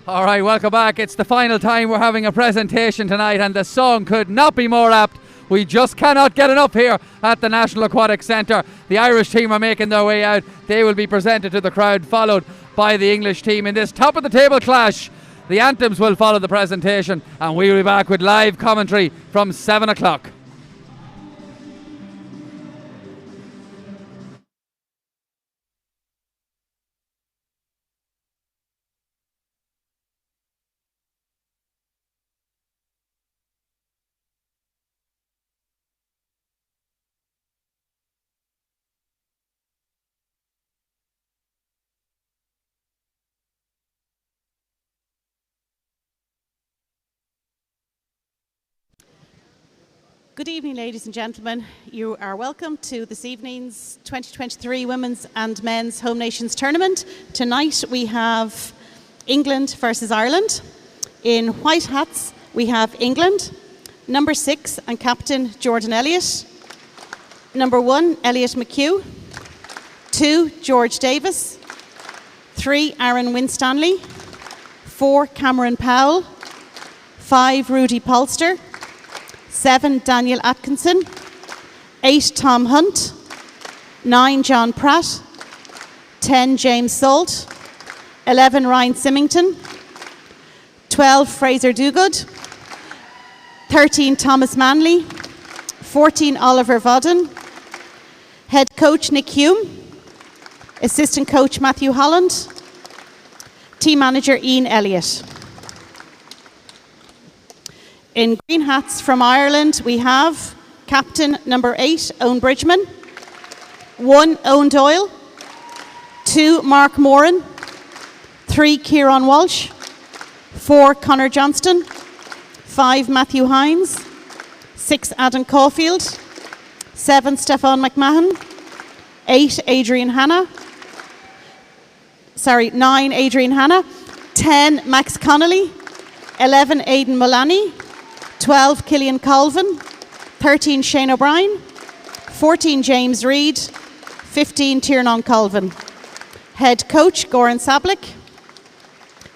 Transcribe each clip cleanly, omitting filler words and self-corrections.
All right, welcome back. It's the final time we're having a presentation tonight, and the song could not be more apt. We just cannot get enough here at the National Aquatic Centre. The Irish team are making their way out. They will be presented to the crowd, followed by the English team in this top of the table clash. The anthems will follow the presentation, and we'll be back with live commentary from 7 o'clock. Good evening, ladies and gentlemen. You are welcome to this evening's 2023 Women's and Men's Home Nations Tournament. Tonight we have England versus Ireland. In white hats we have England, number 6 and captain Jordan Elliott, number 1 Elliot McHugh, 2 George Davis, 3 Aaron Winstanley, 4 Cameron Powell, 5 Rudy Polster, 7 Daniel Atkinson, 8 Tom Hunt, 9 John Pratt, 10 James Salt, 11 Ryan Symington, 12 Fraser Dogood, 13 Thomas Manley, 14 Oliver Vodden, head coach Nick Hume, assistant coach Matthew Holland, team manager Ian Elliott. In green hats from Ireland, we have captain number 8, Owen Bridgman, 1 Owen Doyle, 2 Mark Moran, 3 Kieran Walsh, 4 Connor Johnston, 5 Matthew Hines, 6 Adam Caulfield, 7 Stefan McMahon, 9 Adrian Hanna, 10 Max Connolly, 11 Aidan Mullaney, 12 Killian Colvin, 13 Shane O'Brien, 14 James Reid, 15 Tiernan Colvin. Head coach Goran Sablik,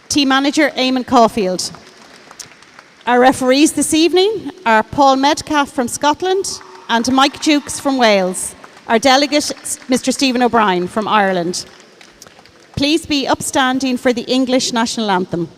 team manager Eamon Caulfield. Our referees this evening are Paul Metcalf from Scotland and Mike Jukes from Wales. Our delegate, Mr. Stephen O'Brien from Ireland. Please be upstanding for the English national anthem.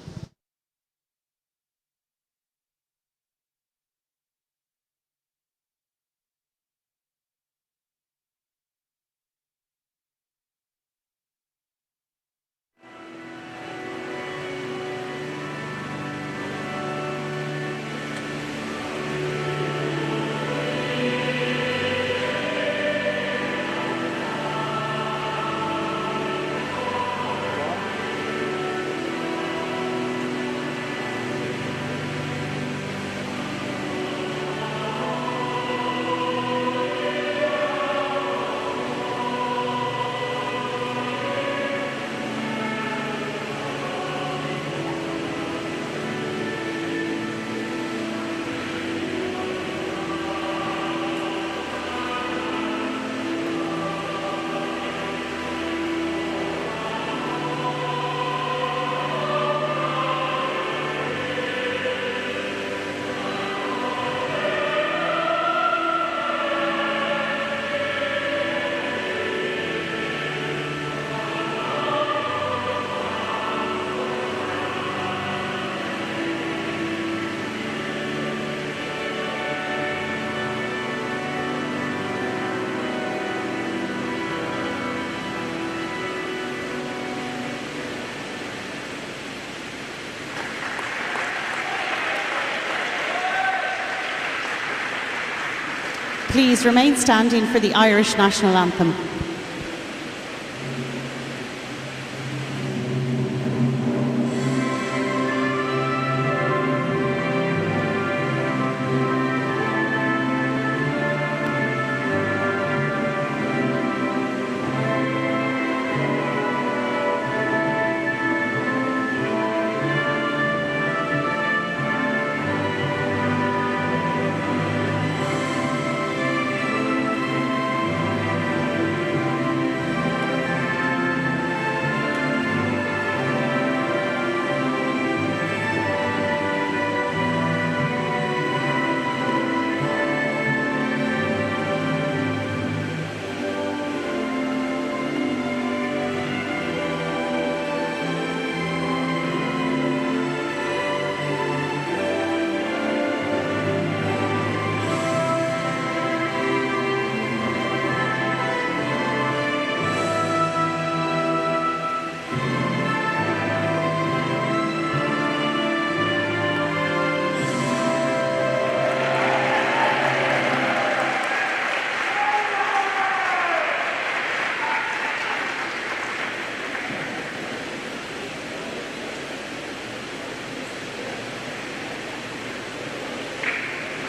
Please remain standing for the Irish national anthem.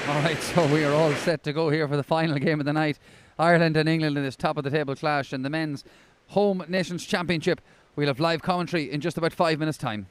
All right, so we are all set to go here for the final game of the night. Ireland and England in this top of the table clash in the men's Home Nations Championship. We'll have live commentary in just about 5 minutes' time.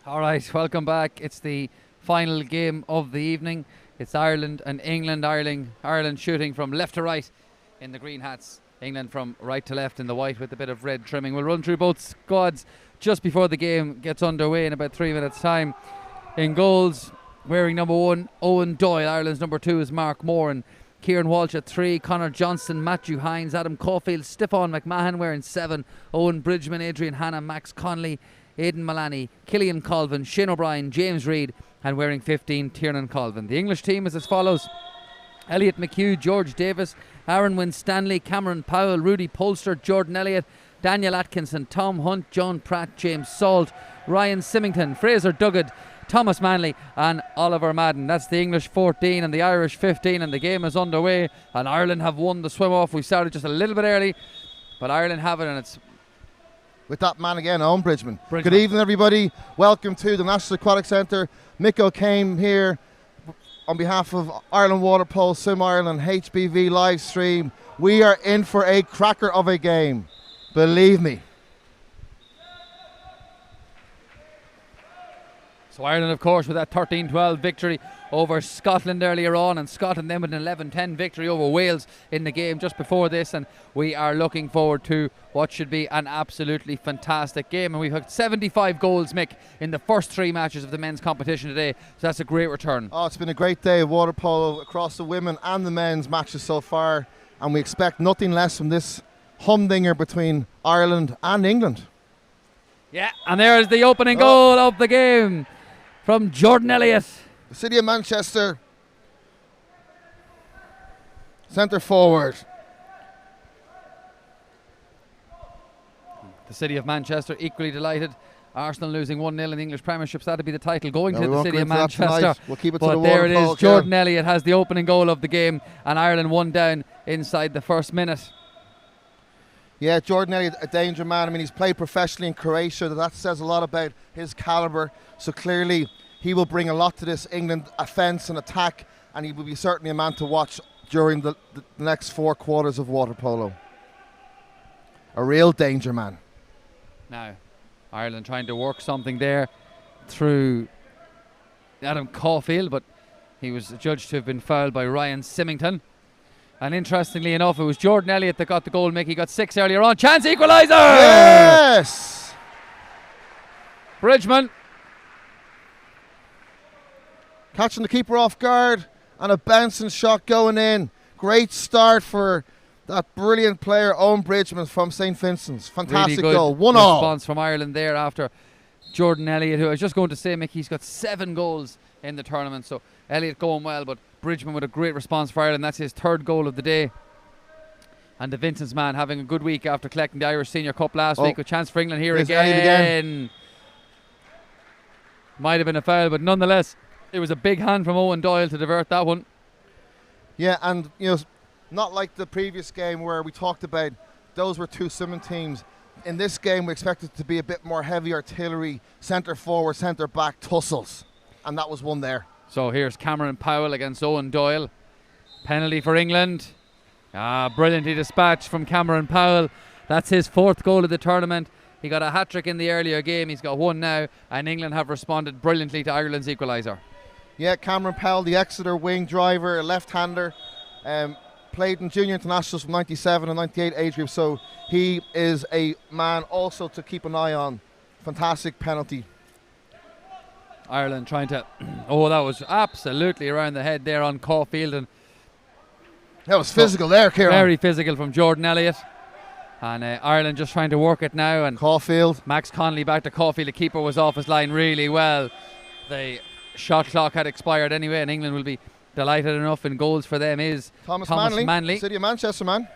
All right, welcome back. It's the final game of the evening. It's Ireland and England. Ireland shooting from left to right in the green hats. England from right to left in the white with a bit of red trimming. We'll run through both squads just before the game gets underway in about 3 minutes' time. In goals, wearing number 1, Owen Doyle. Ireland's number 2 is Mark Moore. And Kieran Walsh at 3, Conor Johnson, Matthew Hines, Adam Caulfield, Stefan McMahon wearing 7, Owen Bridgman, Adrian Hanna, Max Conley, Aidan Mullaney, Killian Colvin, Shane O'Brien, James Reid, and wearing 15, Tiernan Colvin. The English team is as follows: Elliot McHugh, George Davis, Aaron Winstanley, Cameron Powell, Rudy Polster, Jordan Elliott, Daniel Atkinson, Tom Hunt, John Pratt, James Salt, Ryan Symington, Fraser Duggett, Thomas Manley and Oliver Madden. That's the English 14 and the Irish 15, and the game is underway, and Ireland have won the swim off. We started just a little bit early, but Ireland have it, and it's with that man again, Owen Bridgman. Good evening, everybody. Welcome to the National Aquatic Centre. Mick O'Kane here on behalf of Ireland Waterpolo, Swim Ireland, HBV live stream. We are in for a cracker of a game. Believe me. So Ireland, of course, with that 13-12 victory over Scotland earlier on, and Scotland then with an 11-10 victory over Wales in the game just before this, and we are looking forward to what should be an absolutely fantastic game. And we've had 75 goals, Mick, in the first 3 matches of the men's competition today, so that's a great return. Oh, it's been a great day of water polo across the women and the men's matches so far, and we expect nothing less from this humdinger between Ireland and England. Yeah, and there's the opening goal of the game from Jordan Elliott. The City of Manchester, centre forward. The City of Manchester equally delighted. Arsenal losing 1-0 in the English Premiership, so that'll be the title going to the City of Manchester. We'll keep it to but the there it is. Waterpolo, Jordan Elliott has the opening goal of the game, and Ireland 1 down inside the first minute. Yeah, Jordan Elliott, a danger man. I mean, he's played professionally in Croatia. That says a lot about his calibre. So clearly he will bring a lot to this England offence and attack, and he will be certainly a man to watch during the next 4 quarters of water polo. A real danger man. Now, Ireland trying to work something there through Adam Caulfield, but he was judged to have been fouled by Ryan Symington. And interestingly enough, it was Jordan Elliott that got the goal. Mick, he got 6 earlier on. Chance equaliser! Yes! Bridgman. Catching the keeper off guard, and a bouncing shot going in. Great start for that brilliant player, Owen Bridgman from St. Vincent's. Fantastic really good goal. 1-1. Response from Ireland there after Jordan Elliott, who I was just going to say, Mick, he's got 7 goals in the tournament. So Elliott going well, but Bridgman with a great response for Ireland. That's his 3rd goal of the day. And the Vincent's man having a good week after collecting the Irish Senior Cup last week. A chance for England here again. Might have been a foul, but nonetheless, it was a big hand from Owen Doyle to divert that one. Yeah, and you know, not like the previous game where we talked about those were 2 swimming teams. In this game, we expected it to be a bit more heavy artillery, centre forward, centre back tussles, and that was one there. So here's Cameron Powell against Owen Doyle. Penalty for England. Brilliantly dispatched from Cameron Powell. That's his 4th goal of the tournament. He got a hat-trick in the earlier game. He's got 1 now, and England have responded brilliantly to Ireland's equaliser. Yeah, Cameron Powell, the Exeter wing driver, a left-hander, played in junior internationals from 97 and 98 age group, so he is a man also to keep an eye on. Fantastic penalty. Ireland trying to that was absolutely around the head there on Caulfield, and that was physical there, Kieran. Very physical from Jordan Elliott. And Ireland just trying to work it now, and Caulfield, Max Conley back to Caulfield. The keeper was off his line really well. The shot clock had expired anyway, and England will be delighted enough. In goals for them is Thomas Manley, City of Manchester man.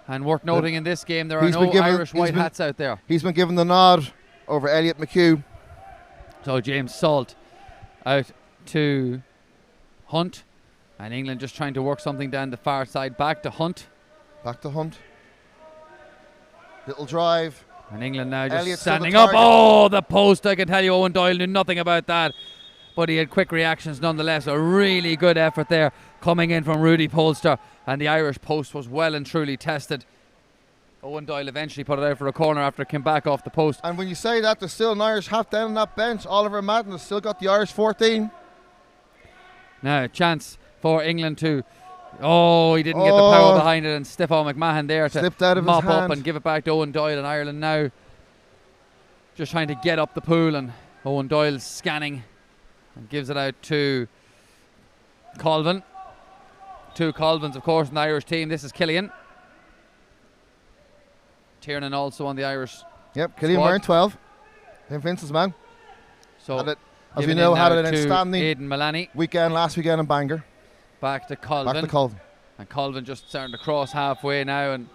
And worth noting in this game, there are no Irish white hats out there. He's been given the nod over Elliot McHugh. So James Salt out to Hunt, and England just trying to work something down the far side. Back to Hunt. Little drive. And England now just Elliott standing up. Oh, the post. I can tell you Owen Doyle knew nothing about that, but he had quick reactions nonetheless. A really good effort there coming in from Rudy Polster, and the Irish post was well and truly tested. Owen Doyle eventually put it out for a corner after it came back off the post. And when you say that, there's still an Irish half down on that bench. Oliver Madden has still got the Irish 14. Now a chance for England to... Oh, he didn't get the power behind it, and Stiffo McMahon there to Slipped out of mop his hand. up and give it back to Owen Doyle. And Ireland now just trying to get up the pool, and Owen Doyle's scanning and gives it out to Colvin. 2 Colvins, of course, in the Irish team. This is Killian. Tiernan also on the Irish. Yep, Killian wearing 12. St. Vincent's man. So, as we know, had an to outstanding Aidan Maloney. last weekend in Bangor. Back to Colvin. And Colvin just starting to cross halfway now and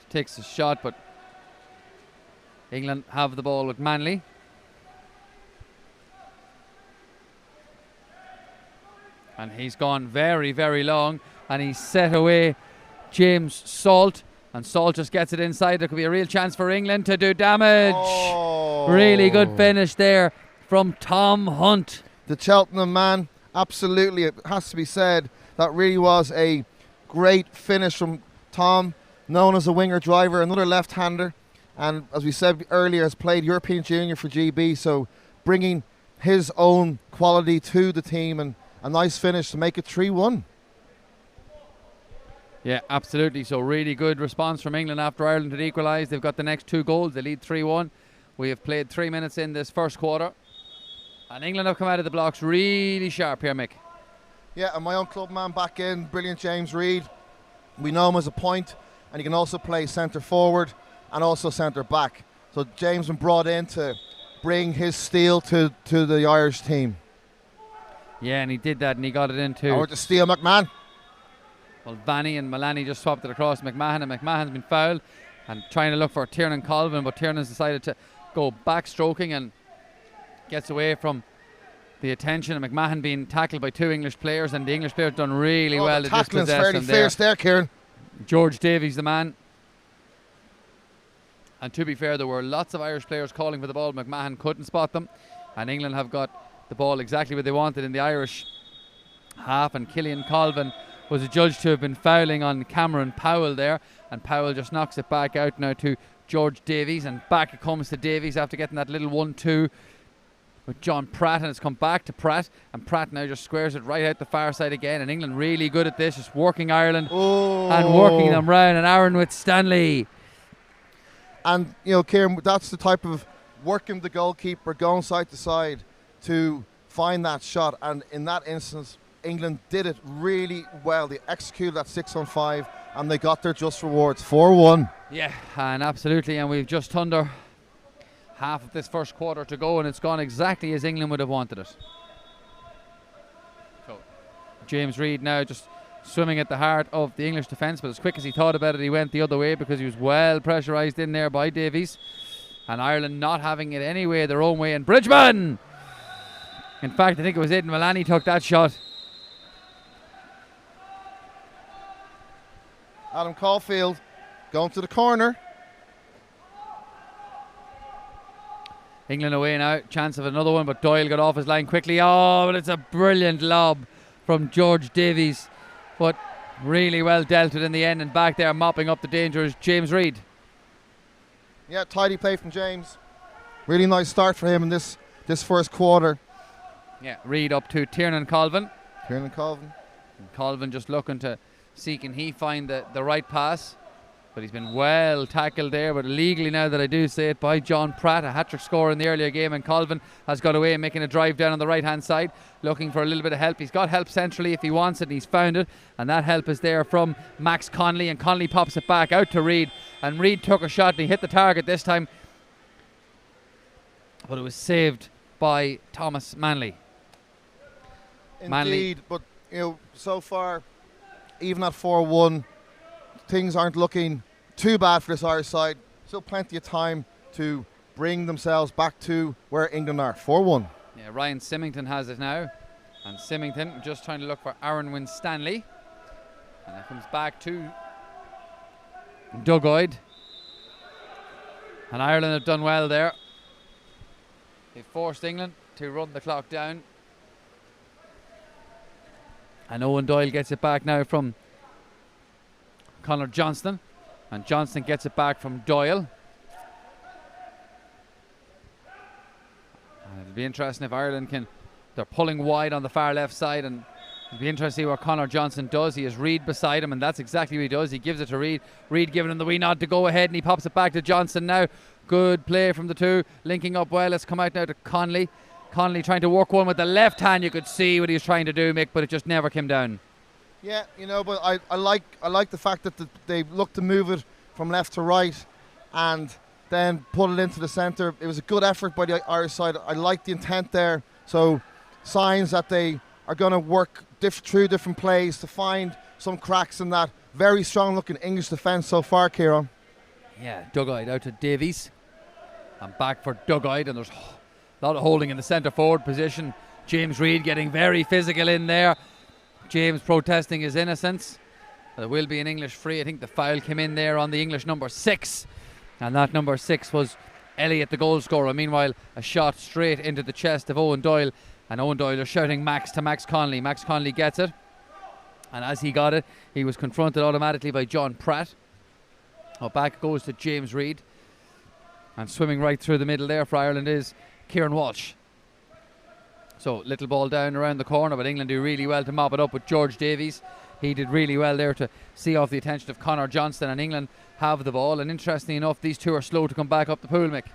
takes a shot, but England have the ball with Manley. And he's gone very, very long, and he's set away James Salt, and Salt just gets it inside. There could be a real chance for England to do damage. Really good finish there from Tom Hunt. The Cheltenham man, absolutely, it has to be said, that really was a great finish from Tom, known as a winger driver, another left-hander, and as we said earlier, has played European Junior for GB, so bringing his own quality to the team, and a nice finish to make it 3-1. Yeah, absolutely. So really good response from England after Ireland had equalised. They've got the next 2 goals. They lead 3-1. We have played 3 minutes in this first quarter. And England have come out of the blocks really sharp here, Mick. Yeah, and my own club man back in, brilliant James Reid. We know him as a point, and he can also play centre forward and also centre back. So James been brought in to bring his steel to the Irish team. Yeah, and he did that, and he got it into... Or to steal McMahon. Well, Vanny and Malani just swapped it across McMahon, and McMahon's been fouled and trying to look for Tiernan Colvin, but Tiernan's decided to go backstroking and gets away from the attention of McMahon being tackled by 2 English players, and the English players done really well to tackling's dispossess fairly him fierce there, Kieran. George Davies, the man. And to be fair, there were lots of Irish players calling for the ball. McMahon couldn't spot them, and England have got the ball exactly where they wanted in the Irish half, and Killian Colvin was adjudged to have been fouling on Cameron Powell there, and Powell just knocks it back out now to George Davies, and back it comes to Davies after getting that little 1-2 with John Pratt, and it's come back to Pratt, and Pratt now just squares it right out the far side again, and England really good at this, just working Ireland and working them round, and Aaron with Stanley. And, you know, Kieran, that's the type of working the goalkeeper, going side to side to find that shot, and in that instance, England did it really well. They executed that 6-on-5, and they got their just rewards. 4-1. Yeah, and absolutely, and we've just under half of this first quarter to go, and it's gone exactly as England would have wanted it. So James Reid now just swimming at the heart of the English defence, but as quick as he thought about it, he went the other way because he was well pressurised in there by Davies, and Ireland not having it any way their own way. And Bridgman, in fact, I think it was Aidan Maloney took that shot. Adam Caulfield going to the corner. England away now, chance of another one, but Doyle got off his line quickly. Oh, but it's a brilliant lob from George Davies, but really well dealt with in the end, and back there mopping up the danger is James Reid. Yeah, tidy play from James. Really nice start for him in this first quarter. Yeah, Reid up to Tiernan Colvin. Tiernan Colvin. And Colvin just looking to see can he find the right pass, but he's been well tackled there, but illegally now that I do say it, by John Pratt, a hat-trick scorer in the earlier game, and Colvin has got away making a drive down on the right hand side looking for a little bit of help. He's got help centrally if he wants it, and he's found it, and that help is there from Max Connolly, and Connolly pops it back out to Reid, and Reid took a shot and he hit the target this time, but it was saved by Thomas Manley. Indeed, Manley. But you know, so far, even at 4-1, things aren't looking too bad for this Irish side. Still plenty of time to bring themselves back to where England are. 4-1. Yeah, Ryan Symington has it now, and Symington just trying to look for Aaron Winstanley, and it comes back to Doug Oid, and Ireland have done well there. They forced England to run the clock down, and Owen Doyle gets it back now from Conor Johnston. And Johnston gets it back from Doyle. And it'll be interesting if Ireland can. They're pulling wide on the far left side, and it'll be interesting to see what Conor Johnston does. He has Reid beside him, and that's exactly what he does. He gives it to Reid. Reid giving him the wee nod to go ahead, and he pops it back to Johnston now. Good play from the two, linking up well. Let's come out now to Conley. Conley trying to work one with the left hand. You could see what he was trying to do, Mick, but it just never came down. Yeah, but I like the fact that they looked to move it from left to right and then put it into the centre. It was a good effort by the Irish side. I like the intent there. So signs that they are going to work through different plays to find some cracks in that very strong looking English defence so far, Kieran. Yeah, Dugide out to Davies. And back for Dugide, and there's a lot of holding in the centre forward position. James Reid getting very physical in there. James protesting his innocence. There will be an English free. I think the foul came in there on the English number 6. And that number 6 was Elliott, the goal scorer. Meanwhile, a shot straight into the chest of Owen Doyle. And Owen Doyle is shouting Max to Max Conley. Max Conley gets it. And as he got it, he was confronted automatically by John Pratt. Back goes to James Reid. And swimming right through the middle there for Ireland is Kieran Walsh. So little ball down around the corner, but England do really well to mop it up with George Davies. He did really well there to see off the attention of Conor Johnston, and England have the ball. And interestingly enough, these two are slow to come back up the pool, Mick.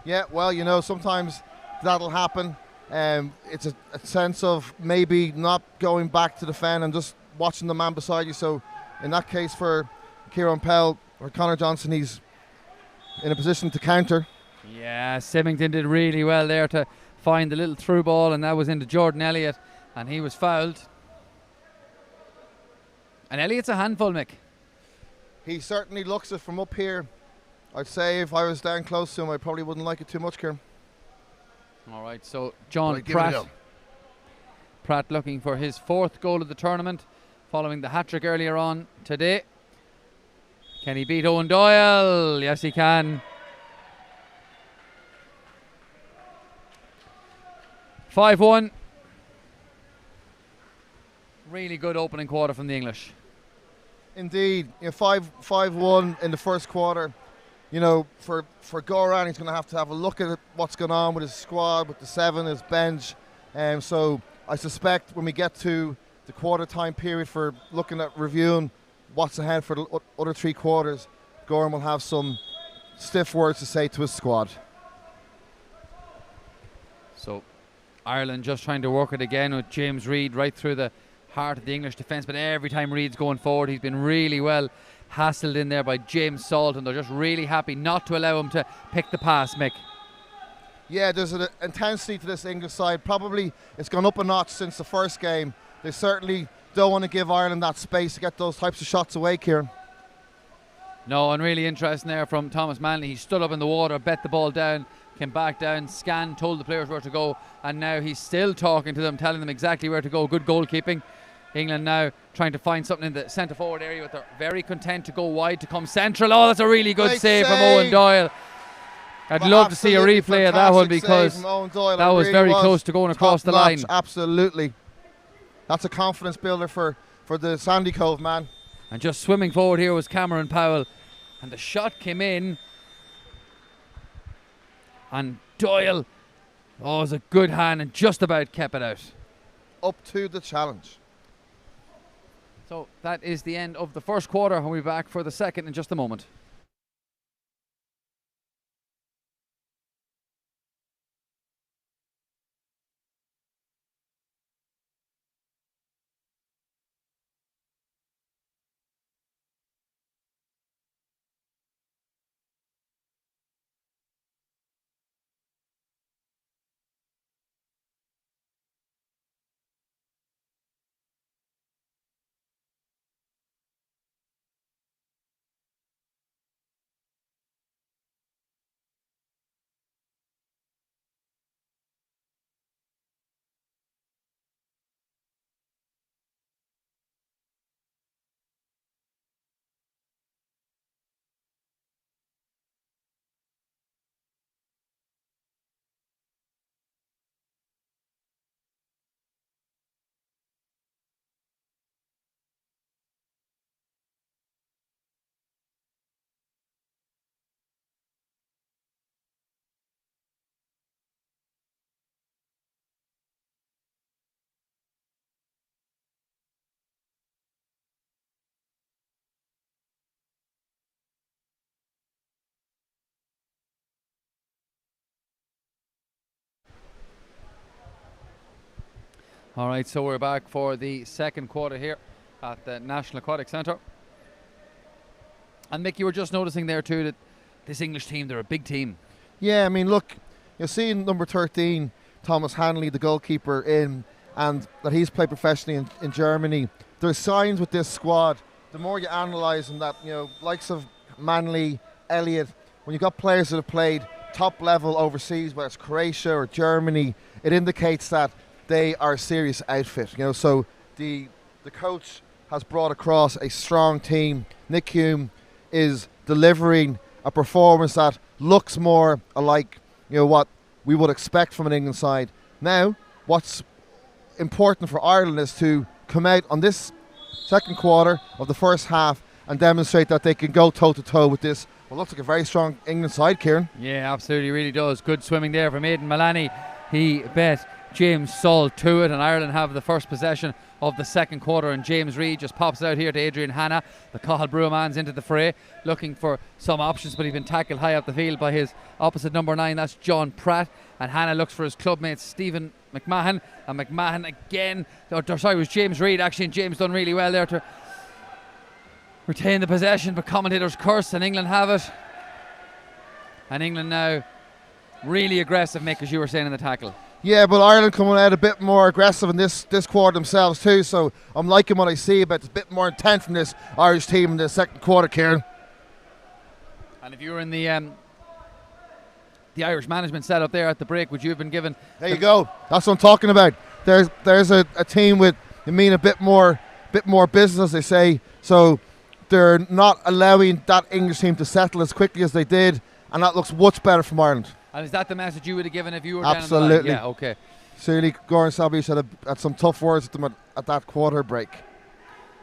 Yeah, well, sometimes that'll happen. It's a sense of maybe not going back to defend and just watching the man beside you. So in that case for Kieran Pell or Conor Johnston, he's in a position to counter. Yeah, Symington did really well there to find the little through ball, and that was into Jordan Elliott, and he was fouled. And Elliott's a handful, Mick. He certainly looks it from up here. I'd say if I was down close to him, I probably wouldn't like it too much, Kieran. All right, so John Pratt. Pratt looking for his 4th goal of the tournament, following the hat-trick earlier on today. Can he beat Owen Doyle? Yes, he can. 5-1. Really good opening quarter from the English. Indeed, 5-1 in the first quarter. For Goran, he's going to have a look at what's going on with his squad, with the 7, his bench. So I suspect when we get to the quarter time period for looking at reviewing what's ahead for the other 3 quarters, Goran will have some stiff words to say to his squad. So Ireland just trying to work it again with James Reid right through the heart of the English defence, but every time Reid's going forward, he's been really well hassled in there by James Salt, and they're just really happy not to allow him to pick the pass, Mick. Yeah, there's an intensity to this English side. Probably it's gone up a notch since the first game. They certainly don't want to give Ireland that space to get those types of shots away, Kieran. No, and really interesting there from Thomas Manley. He stood up in the water, bet the ball down, came back down, scanned, told the players where to go, and now he's still talking to them, telling them exactly where to go. Good goalkeeping. England now trying to find something in the centre forward area, but they're very content to go wide to come central. Oh, that's a really good save from Owen Doyle. I'd love to see a replay of that one, because that was very close to going across the line. Absolutely. That's a confidence builder for the Sandy Cove man. And just swimming forward here was Cameron Powell, and the shot came in, and Doyle, it was a good hand and just about kept it out. Up to the challenge. So that is the end of the first quarter. We'll be back for the second in just a moment. All right, so we're back for the second quarter here at the National Aquatic Centre. And Mick, you were just noticing there too that this English team, they're a big team. Yeah, I mean, look, you're seeing number 13, Thomas Hanley, the goalkeeper, and that he's played professionally in Germany. There's signs with this squad. The more you analyse them, that, likes of Manley, Elliott, when you've got players that have played top level overseas, whether it's Croatia or Germany, it indicates that they are a serious outfit. So the coach has brought across a strong team. Nick Hume is delivering a performance that looks more like what we would expect from an England side. Now, what's important for Ireland is to come out on this second quarter of the first half and demonstrate that they can go toe-to-toe with this. Well, looks like a very strong England side, Kieran. Yeah, absolutely, really does. Good swimming there from Aidan Mullany. He bet James Saul to it, and Ireland have the first possession of the second quarter, and James Reid just pops it out here to Adrian Hanna. The Cathal Brewmans into the fray, looking for some options, but he's been tackled high up the field by his opposite number 9, that's John Pratt, and Hanna looks for his clubmate Stephen McMahon, and McMahon again, it was James Reid actually, and James done really well there to retain the possession, but commentators curse, and England have it. And England now really aggressive, Mick, as you were saying in the tackle. Yeah, but Ireland coming out a bit more aggressive in this quarter themselves too, so I'm liking what I see about a bit more intent from this Irish team in the second quarter, Kieran. And if you were in the Irish management setup there at the break, would you have been given... There you go. That's what I'm talking about. There's a team with, a bit more business, as they say, so they're not allowing that English team to settle as quickly as they did, and that looks much better from Ireland. And is that the message you would have given if you were Absolutely. down the line? Yeah, okay. Certainly, Goran Sabic had some tough words with them at that quarter break.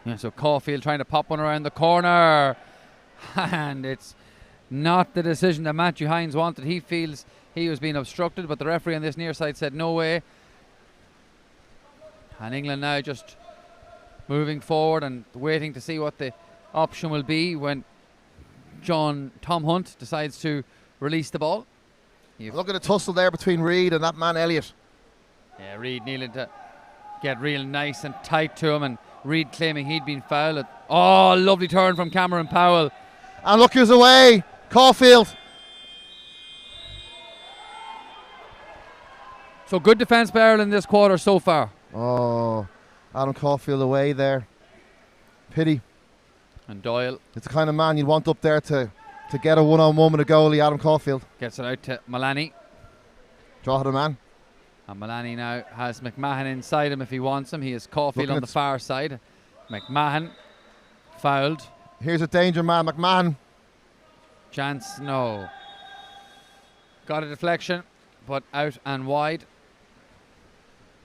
Yeah, so Caulfield trying to pop one around the corner, and it's not the decision that Matthew Hines wanted. He feels he was being obstructed, but the referee on this near side said no way. And England now just moving forward and waiting to see what the option will be when Tom Hunt decides to release the ball. Look at the tussle there between Reid and that man Elliott. Yeah, Reid needed to get real nice and tight to him, and Reid claiming he'd been fouled. Oh, lovely turn from Cameron Powell. And look who's away, Caulfield. So good defence by Ireland this quarter so far. Oh, Adam Caulfield away there. Pity. And Doyle. It's the kind of man you'd want up there to get a one-on-one with a goalie, Adam Caulfield. Gets it out to Mullany. Draw to the man. And Mullany now has McMahon inside him if he wants him. He has Caulfield on the far side. McMahon fouled. Here's a danger man, McMahon. Chance, no. Got a deflection, but out and wide.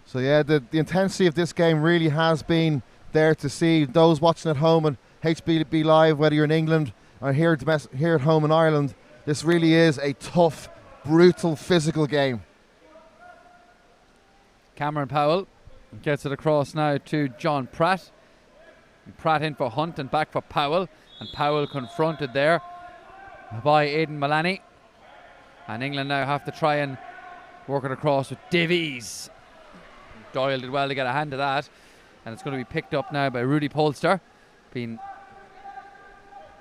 So yeah, the intensity of this game really has been there to see. Those watching at home and HBB Live, whether you're in England or here at home in Ireland, this really is a tough, brutal, physical game. Cameron Powell gets it across now to John Pratt. Pratt in for Hunt and back for Powell. And Powell confronted there by Aidan Mullany. And England now have to try and work it across with Davies. Doyle did well to get a hand to that. And it's going to be picked up now by Rudy Polster. Being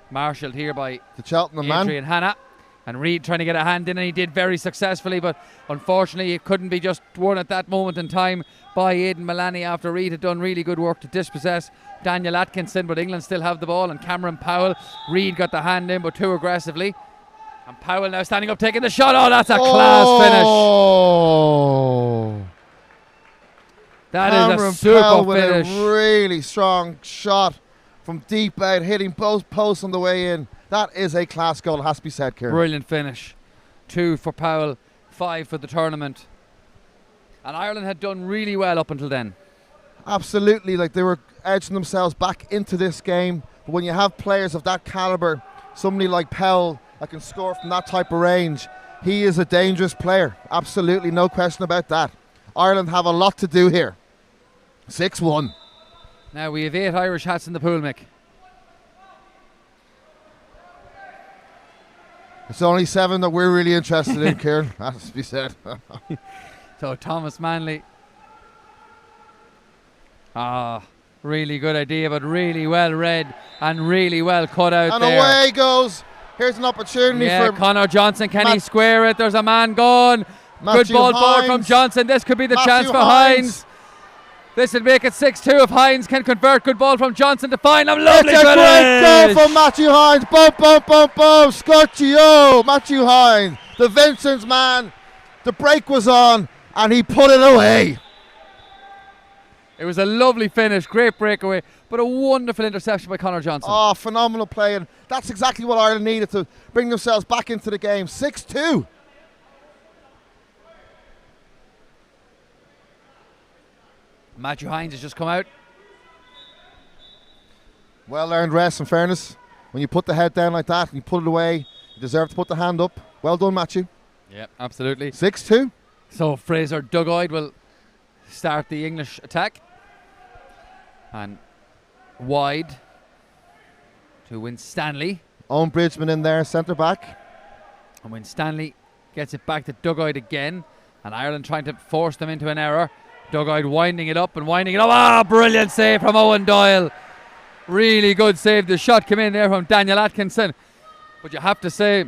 marshalled here by the Cheltenham Adrian Hanna. And Reid trying to get a hand in, and he did very successfully, but unfortunately it couldn't be just won at that moment in time by Aidan Mullany after Reid had done really good work to dispossess Daniel Atkinson, but England still have the ball, and Cameron Powell, Reid got the hand in but too aggressively, and Powell now standing up taking the shot. Oh, that's a class finish. That Cameron is a super Powell finish. With a really strong shot from deep out, hitting both posts on the way in. That is a class goal, it has to be said, Kieran. Brilliant finish. 2 for Powell, 5 for the tournament. And Ireland had done really well up until then. Absolutely, like they were edging themselves back into this game. But when you have players of that calibre, somebody like Powell that can score from that type of range, he is a dangerous player. Absolutely, no question about that. Ireland have a lot to do here. 6-1. Now we have 8 Irish hats in the pool, Mick. It's only 7 that we're really interested in, Kieran. That has to be said. So Thomas Manley Really good idea, but really well read and really well cut out and there. away goes. Here's an opportunity for Connor Johnson. Can he square it? There's a man gone. Good ball forward from Johnson. This could be the chance for Hines. This would make it 6-2 if Hines can convert. Good ball from Johnson to find him. Lovely finish. It's a great goal from Matthew Hines. Boom, boom, boom, boom. Scotchio. Matthew Hines, the Vincent's man. The break was on and he put it away. It was a lovely finish, great breakaway, but a wonderful interception by Connor Johnson. Oh, phenomenal play, and that's exactly what Ireland needed to bring themselves back into the game. 6-2. Matthew Hines has just come out. Well earned rest, in fairness. When you put the head down like that and you put it away, you deserve to put the hand up. Well done, Matthew. Yeah, absolutely. 6-2. So Fraser Dugoid will start the English attack. And wide to Winstanley. Owen Bridgman in there, centre back. And Winstanley gets it back to Dugoid again. And Ireland trying to force them into an error. Dugoid winding it up and winding it up. Brilliant save from Owen Doyle. Really good save. The shot came in there from Daniel Atkinson. But you have to say,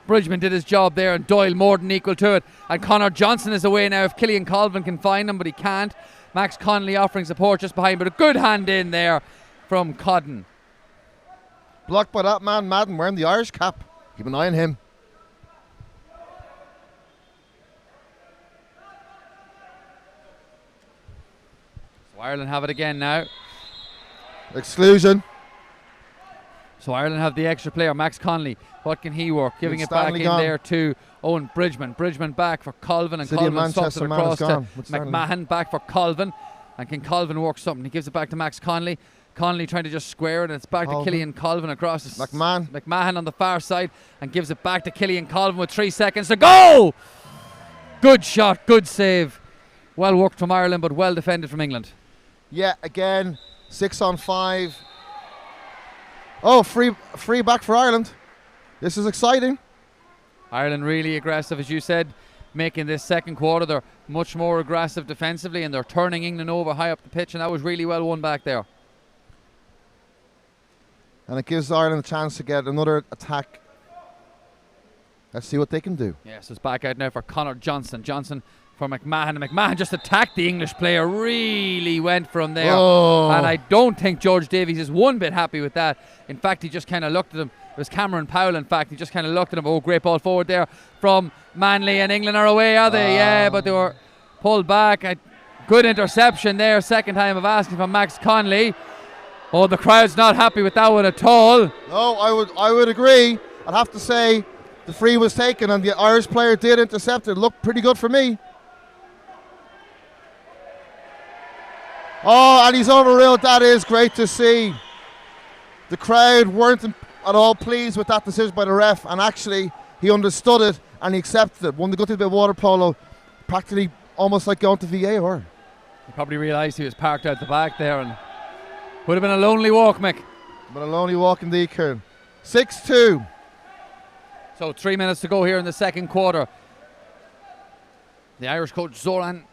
Bridgman did his job there and Doyle more than equal to it. And Connor Johnson is away now if Killian Colvin can find him, but he can't. Max Connolly offering support just behind, but a good hand in there from Codden. Blocked by that man, Madden, wearing the Irish cap. Keep an eye on him. So Ireland have it again now. Exclusion. So Ireland have the extra player, Max Connolly. What can he work? Giving it back in there to Owen Bridgman. Bridgman back for Colvin, and Colvin stops it across to McMahon. Back for Colvin. And can Colvin work something? He gives it back to Max Connolly. Connolly trying to just square it, and it's back to Killian Colvin across to McMahon on the far side, and gives it back to Killian Colvin with 3 seconds to go. Good shot, good save. Well worked from Ireland, but well defended from England. Yeah, again, 6 on 5. Oh, free back for Ireland. This is exciting. Ireland really aggressive, as you said, making this second quarter. They're much more aggressive defensively, and they're turning England over high up the pitch, and that was really well won back there. And it gives Ireland a chance to get another attack. Let's see what they can do. Yes, it's back out now for Connor Johnson. Johnson for McMahon, and McMahon just attacked the English player, really went from there. Oh. And I don't think George Davies is one bit happy with that. In fact, he just kind of looked at him. It was Cameron Powell, in fact. He just kind of looked at him. Oh, great ball forward there from Manley, and England are away, are they? Yeah, but they were pulled back. Good interception there, second time of asking from Max Connolly. Oh, the crowd's not happy with that one at all. No, I would agree. I'd have to say the free was taken and the Irish player did intercept it. Looked pretty good for me. Oh, and he's overruled. That is great to see. The crowd weren't at all pleased with that decision by the ref, and actually he understood it and he accepted it. Won the good thing about water polo, practically almost like going to VAR. He probably realised he was parked out the back there, and would have been a lonely walk, Mick. But a lonely walk indeed, Kieran. 6-2. So 3 minutes to go here in the second quarter. The Irish coach Zoran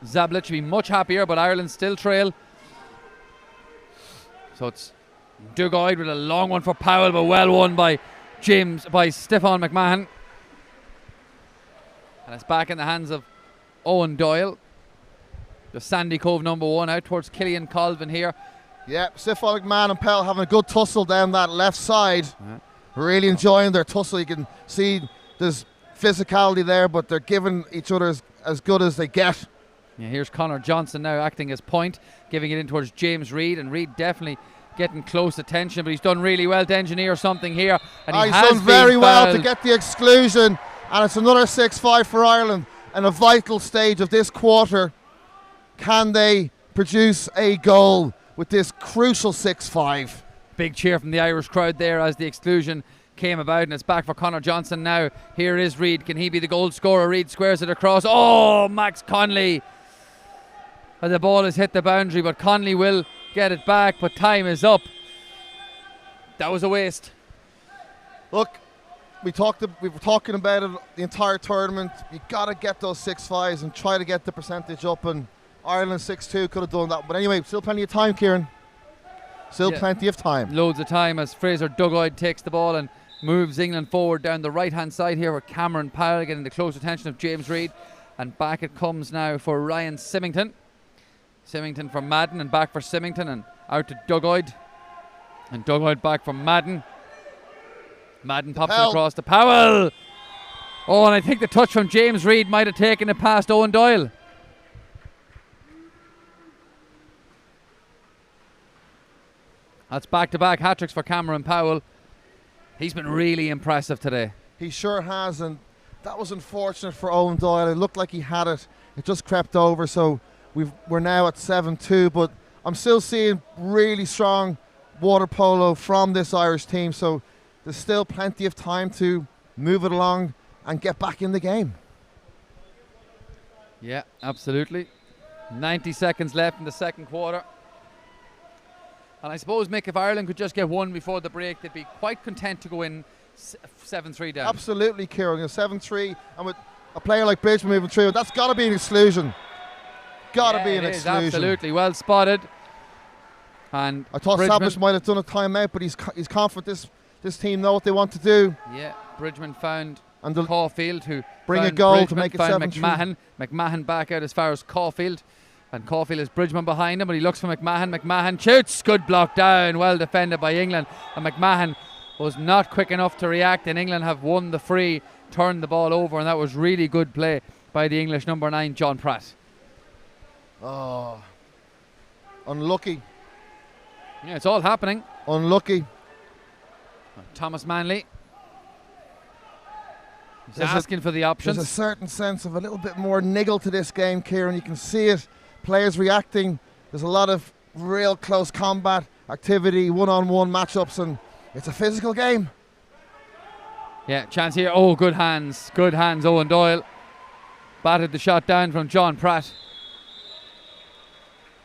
Zablic should be much happier, but Ireland still trail. So it's Dugoid with a long one for Powell, but well won by Stefan McMahon. And it's back in the hands of Owen Doyle. The Sandy Cove #1 out towards Killian Colvin here. Yeah, Stefan McMahon and Powell having a good tussle down that left side. Really enjoying their tussle. You can see there's physicality there, but they're giving each other as good as they get. Yeah, here's Connor Johnson now acting as point, giving it in towards James Reid, and Reid definitely getting close attention, but he's done really well to engineer something here. And he's done very well to get the exclusion, and it's another 6-5 for Ireland in a vital stage of this quarter. Can they produce a goal with this crucial 6-5? Big cheer from the Irish crowd there as the exclusion came about, and it's back for Connor Johnson now. Here is Reid. Can he be the goal scorer? Reid squares it across. Oh, Max Connolly. The ball has hit the boundary, but Connolly will get it back, but time is up. That was a waste. Look, we were talking about it the entire tournament. You got to get those 6-5s and try to get the percentage up, and Ireland 6-2 could have done that. But anyway, still plenty of time, Kieran. Still plenty of time. Loads of time as Fraser Dugoid takes the ball and moves England forward down the right-hand side here with Cameron Powell getting the close attention of James Reid. And back it comes now for Ryan Symington. Symington for Madden and back for Symington and out to Dugoid. And Dugoid back from Madden. Madden pops it across to Powell. Oh, and I think the touch from James Reid might have taken it past Owen Doyle. That's back-to-back hat-tricks for Cameron Powell. He's been really impressive today. He sure has, and that was unfortunate for Owen Doyle. It looked like he had it. It just crept over, so we're now at 7-2, but I'm still seeing really strong water polo from this Irish team, so there's still plenty of time to move it along and get back in the game. Yeah, absolutely. 90 seconds left in the second quarter. And I suppose, Mick, if Ireland could just get one before the break, they'd be quite content to go in 7-3 down. Absolutely, Kieran. 7-3, and with a player like Bridgman moving through, that's got to be an exclusion. Got to be an exclusion. Absolutely, well spotted. And I thought Savage might have done a timeout, but he's confident this team know what they want to do. Yeah, Bridgman found and Caulfield, who bring a goal Bridgman, to make it 7-3. McMahon back out as far as Caulfield. And Caulfield is Bridgman behind him, but he looks for McMahon. McMahon shoots. Good block down. Well defended by England. And McMahon was not quick enough to react, and England have won the free, turned the ball over, and that was really good play by the English number 9, John Pratt. Oh, unlucky. Yeah, it's all happening. Unlucky. Thomas Manley. He's asking for the options. There's a certain sense of a little bit more niggle to this game, Kieran. You can see it. Players reacting. There's a lot of real close combat activity, one-on-one matchups, and it's a physical game. Yeah, chance here. Oh, good hands. Good hands, Owen Doyle. Batted the shot down from John Pratt.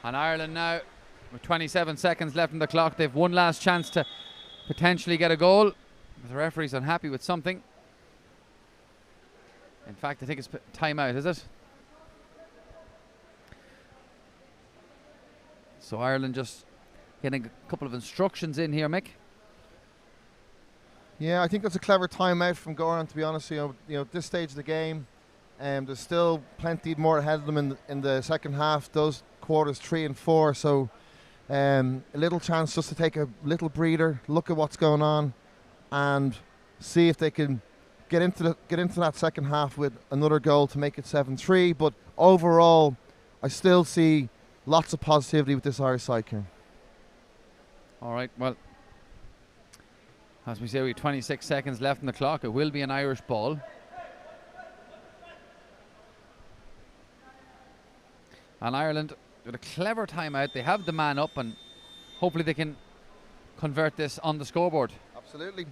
And Ireland now, with 27 seconds left in the clock, they've one last chance to potentially get a goal. But the referee's unhappy with something. In fact, I think it's timeout, is it? So Ireland just getting a couple of instructions in here, Mick. Yeah, I think that's a clever timeout from Goran, to be honest. You know, at this stage of the game, there's still plenty more ahead of them in the second half. Those quarters 3 and 4, so a little chance just to take a little breather, look at what's going on, and see if they can get into that second half with another goal to make it 7-3. But overall, I still see lots of positivity with this Irish side, Kieran. All right, well, as we say, we have 26 seconds left in the clock. It will be an Irish ball. And Ireland, with a clever timeout, they have the man up, and hopefully they can convert this on the scoreboard. Absolutely.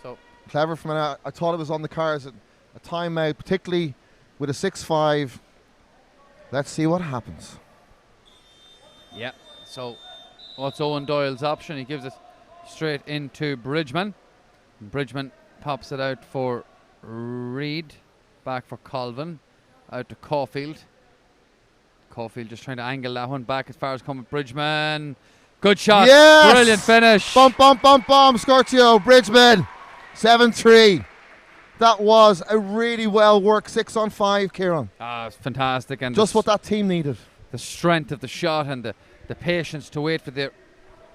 So clever from I thought it was on the cards, a timeout, particularly with a 6-5. Let's see what happens. Yeah, so what's Owen Doyle's option? He gives it straight into Bridgman. And Bridgman pops it out for Reid, back for Colvin, out to Caulfield. Caulfield just trying to angle that one back as far as coming. Bridgman, good shot, yes! Brilliant finish. Bum, Scortio, Bridgman, 7-3. That was a really well worked 6-on-5, Kieran. It's fantastic. And just what that team needed. The strength of the shot and the patience to wait for the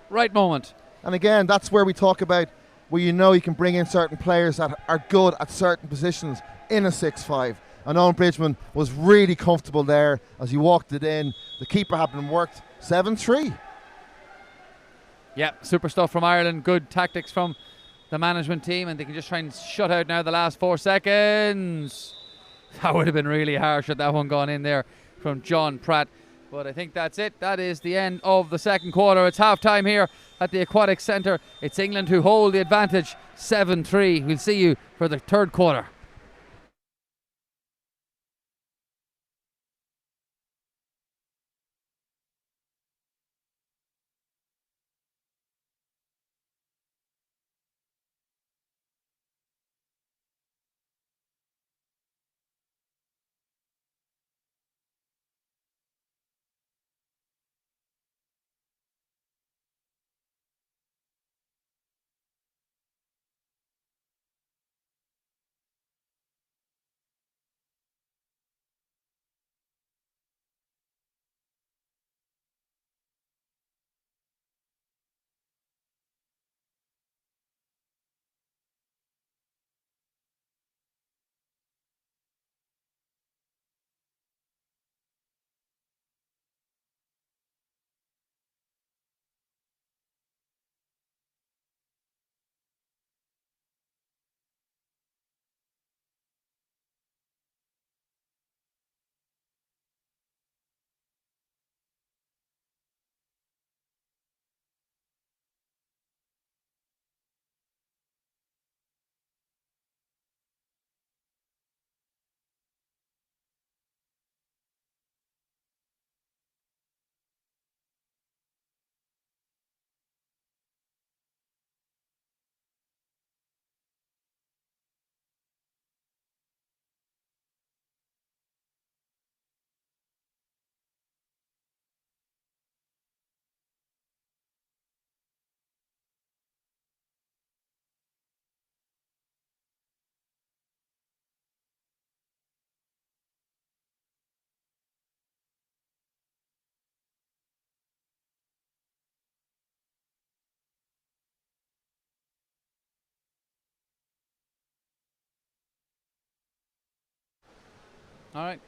right moment. And again, that's where we talk about where you can bring in certain players that are good at certain positions in a 6-5. And Owen Bridgman was really comfortable there as he walked it in. The keeper had been worked. 7-3. Yeah, super stuff from Ireland. Good tactics from the management team, and they can just try and shut out now the last 4 seconds. That would have been really harsh had that one gone in there from John Pratt. But I think that's it. That is the end of the second quarter. It's half-time here at the Aquatic Centre. It's England who hold the advantage, 7-3. We'll see you for the third quarter. All right.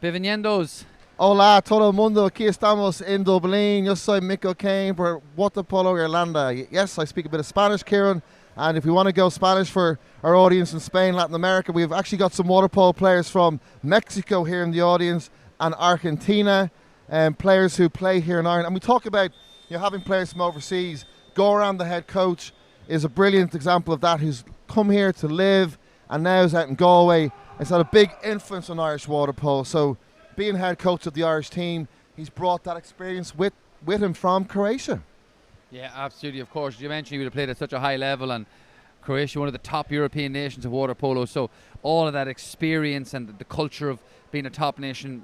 Bienvenidos. Hola, todo el mundo. Aquí estamos in Dublin. Yo soy Mick O'Kane for Waterpolo, Irlanda. Yes, I speak a bit of Spanish, Kieran. And if we want to go Spanish for our audience in Spain, Latin America, we've actually got some water polo players from Mexico here in the audience and Argentina, and players who play here in Ireland. And we talk about having players from overseas. Goran, the head coach, is a brilliant example of that, who's come here to live and now is out in Galway. It's had a big influence on Irish water polo. So being head coach of the Irish team, he's brought that experience with him from Croatia. Yeah, absolutely. Of course, you mentioned he would have played at such a high level, and Croatia, one of the top European nations of water polo. So all of that experience and the culture of being a top nation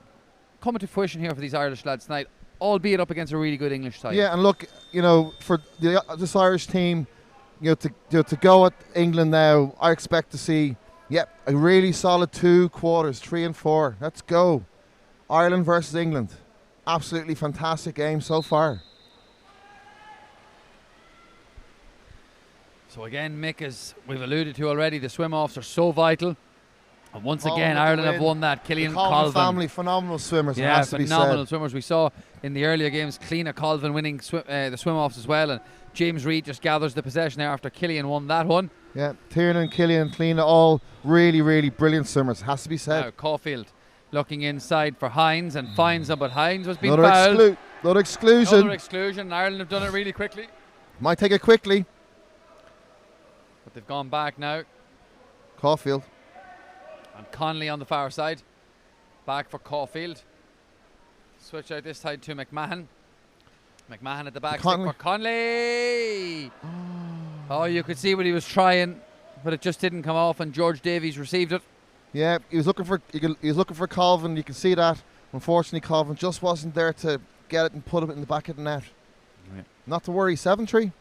coming to fruition here for these Irish lads tonight, albeit up against a really good English side. Yeah, and look, for this Irish team, to go at England now, I expect to see, a really solid 2 quarters, 3 and 4. Let's go. Ireland versus England. Absolutely fantastic game so far. So again, Mick, as we've alluded to already, the swim-offs are so vital. And once again, with Ireland the have win. won that. The Colvin Colvin family, phenomenal swimmers. It Yeah, has to be phenomenal said. swimmers. We saw in the earlier games, Cliona Colvin winning the swim-offs as well. And James Reid just gathers the possession there after Killian won that one. Yeah, Tiernan, Killian, Cliona, all really, really brilliant swimmers. Has to be said. Now Caulfield looking inside for Hines and finds him, but Hines was being fouled. Another exclusion. Another exclusion. Ireland have done it really quickly. Might take it quickly. But they've gone back now. Caulfield. And Connolly on the far side. Back for Caulfield. Switch out this side to McMahon. McMahon at the back stick for Connolly. Oh, you could see what he was trying, but it just didn't come off, and George Davies received it. Yeah, he was looking for Colvin. You can see that. Unfortunately, Colvin just wasn't there to get it and put it in the back of the net. Yeah. Not to worry, 7-3.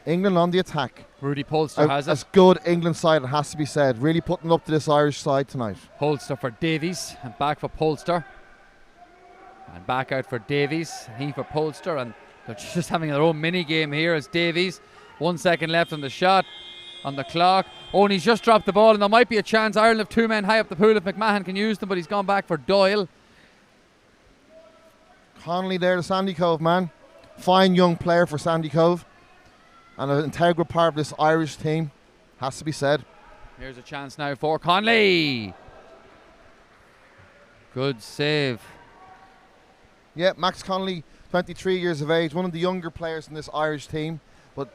England on the attack. Rudy Polster has As it. good England side, it has to be said. Really putting up to this Irish side tonight. Polster for Davies, and back for Polster. And back out for Davies, he for Polster, and they're just having their own mini game here as Davies. 1 second left on the shot, on the clock. Oh, and he's just dropped the ball, and there might be a chance. Ireland have 2 men high up the pool if McMahon can use them, but he's gone back for Doyle. Connolly there to Sandy Cove, man. Fine young player for Sandy Cove. And an integral part of this Irish team, has to be said. Here's a chance now for Connolly. Good save. Yeah, Max Connolly, 23 years of age, one of the younger players in this Irish team, but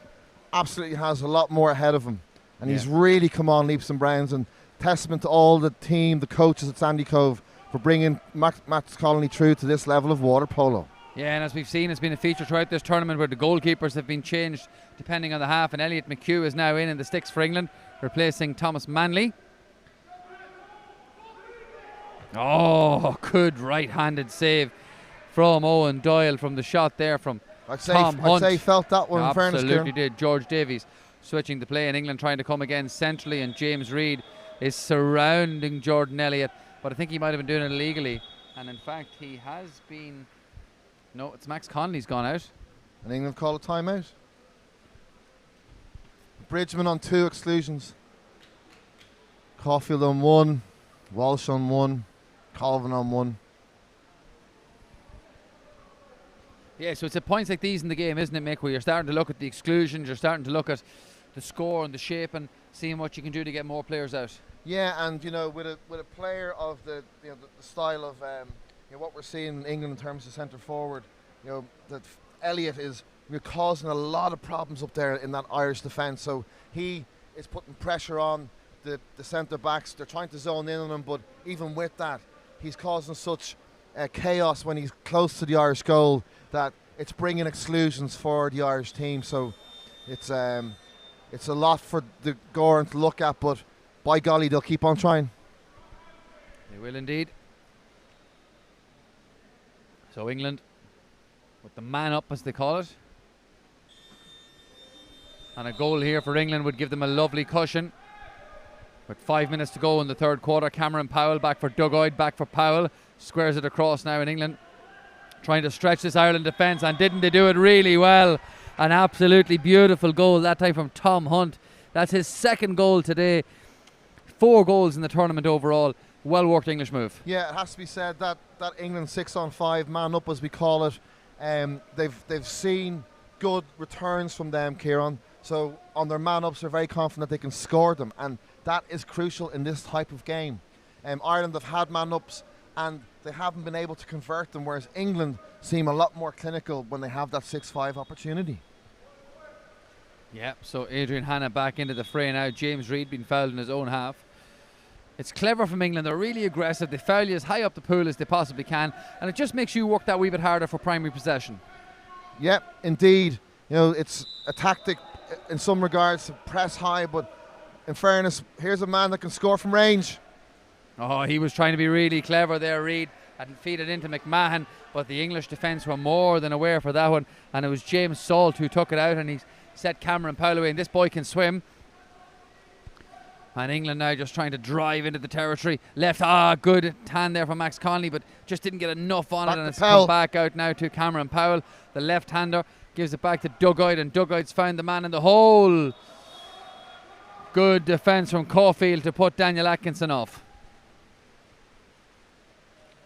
absolutely has a lot more ahead of him. And he's really come on leaps and bounds, and testament to all the team, the coaches at Sandy Cove, for bringing Max Connolly through to this level of water polo. Yeah, and as we've seen, it's been a feature throughout this tournament where the goalkeepers have been changed depending on the half, and Elliot McHugh is now in the sticks for England, replacing Thomas Manley. Oh, good right-handed save from Owen Doyle from the shot there from Tom Hunt. I'd say he felt that one, in fairness, Absolutely Kieran. did. George Davies switching the play, and England trying to come again centrally, and James Reid is surrounding Jordan Elliott, but I think he might have been doing it illegally, and in fact he has been. No, it's Max Connolly's gone out. And England call a timeout. Bridgman on 2 exclusions. Caulfield on 1. Walsh on 1. Colvin on 1. Yeah, so it's at points like these in the game, isn't it, Mick, where you're starting to look at the exclusions, you're starting to look at the score and the shape and seeing what you can do to get more players out. Yeah, and with a player of the style of what we're seeing in England in terms of centre forward, that Elliott is causing a lot of problems up there in that Irish defence. So he is putting pressure on the centre backs. They're trying to zone in on him, but even with that, he's causing such chaos when he's close to the Irish goal that it's bringing exclusions for the Irish team. So it's a lot for the Goran to look at, but by golly, they'll keep on trying. They will indeed. So England with the man up, as they call it. And a goal here for England would give them a lovely cushion. With 5 minutes to go in the third quarter, Cameron Powell back for Dugoid, back for Powell. Squares it across now in England. Trying to stretch this Ireland defence, and didn't they do it really well? An absolutely beautiful goal, that time from Tom Hunt. That's his second goal today. 4 goals in the tournament overall. well worked English move. Yeah, it has to be said that England 6-on-5 man up, as we call it, they've seen good returns from them, Kieran. So on their man ups, they're very confident they can score them, and that is crucial in this type of game. Ireland have had man ups and they haven't been able to convert them, whereas England seem a lot more clinical when they have that 6-5 opportunity. Yeah, so Adrian Hanna back into the fray now. James Reid being fouled in his own half. It's clever from England. They're really aggressive. They foul you as high up the pool as they possibly can, and it just makes you work that wee bit harder for primary possession. Yeah, indeed. You know, it's a tactic in some regards to press high, but in fairness, here's a man that can score from range. Oh, he was trying to be really clever there, Reid, and feed it into McMahon, but the English defence were more than aware for that one, and it was James Salt who took it out, and he set Cameron Powell away, and this boy can swim. And England now just trying to drive into the territory. Left, good hand there from Max Conley, but just didn't get enough on it, and it's come back out now to Cameron Powell. The left-hander gives it back to Dugoid, and Dugoid's found the man in the hole. Good defence from Caulfield to put Daniel Atkinson off.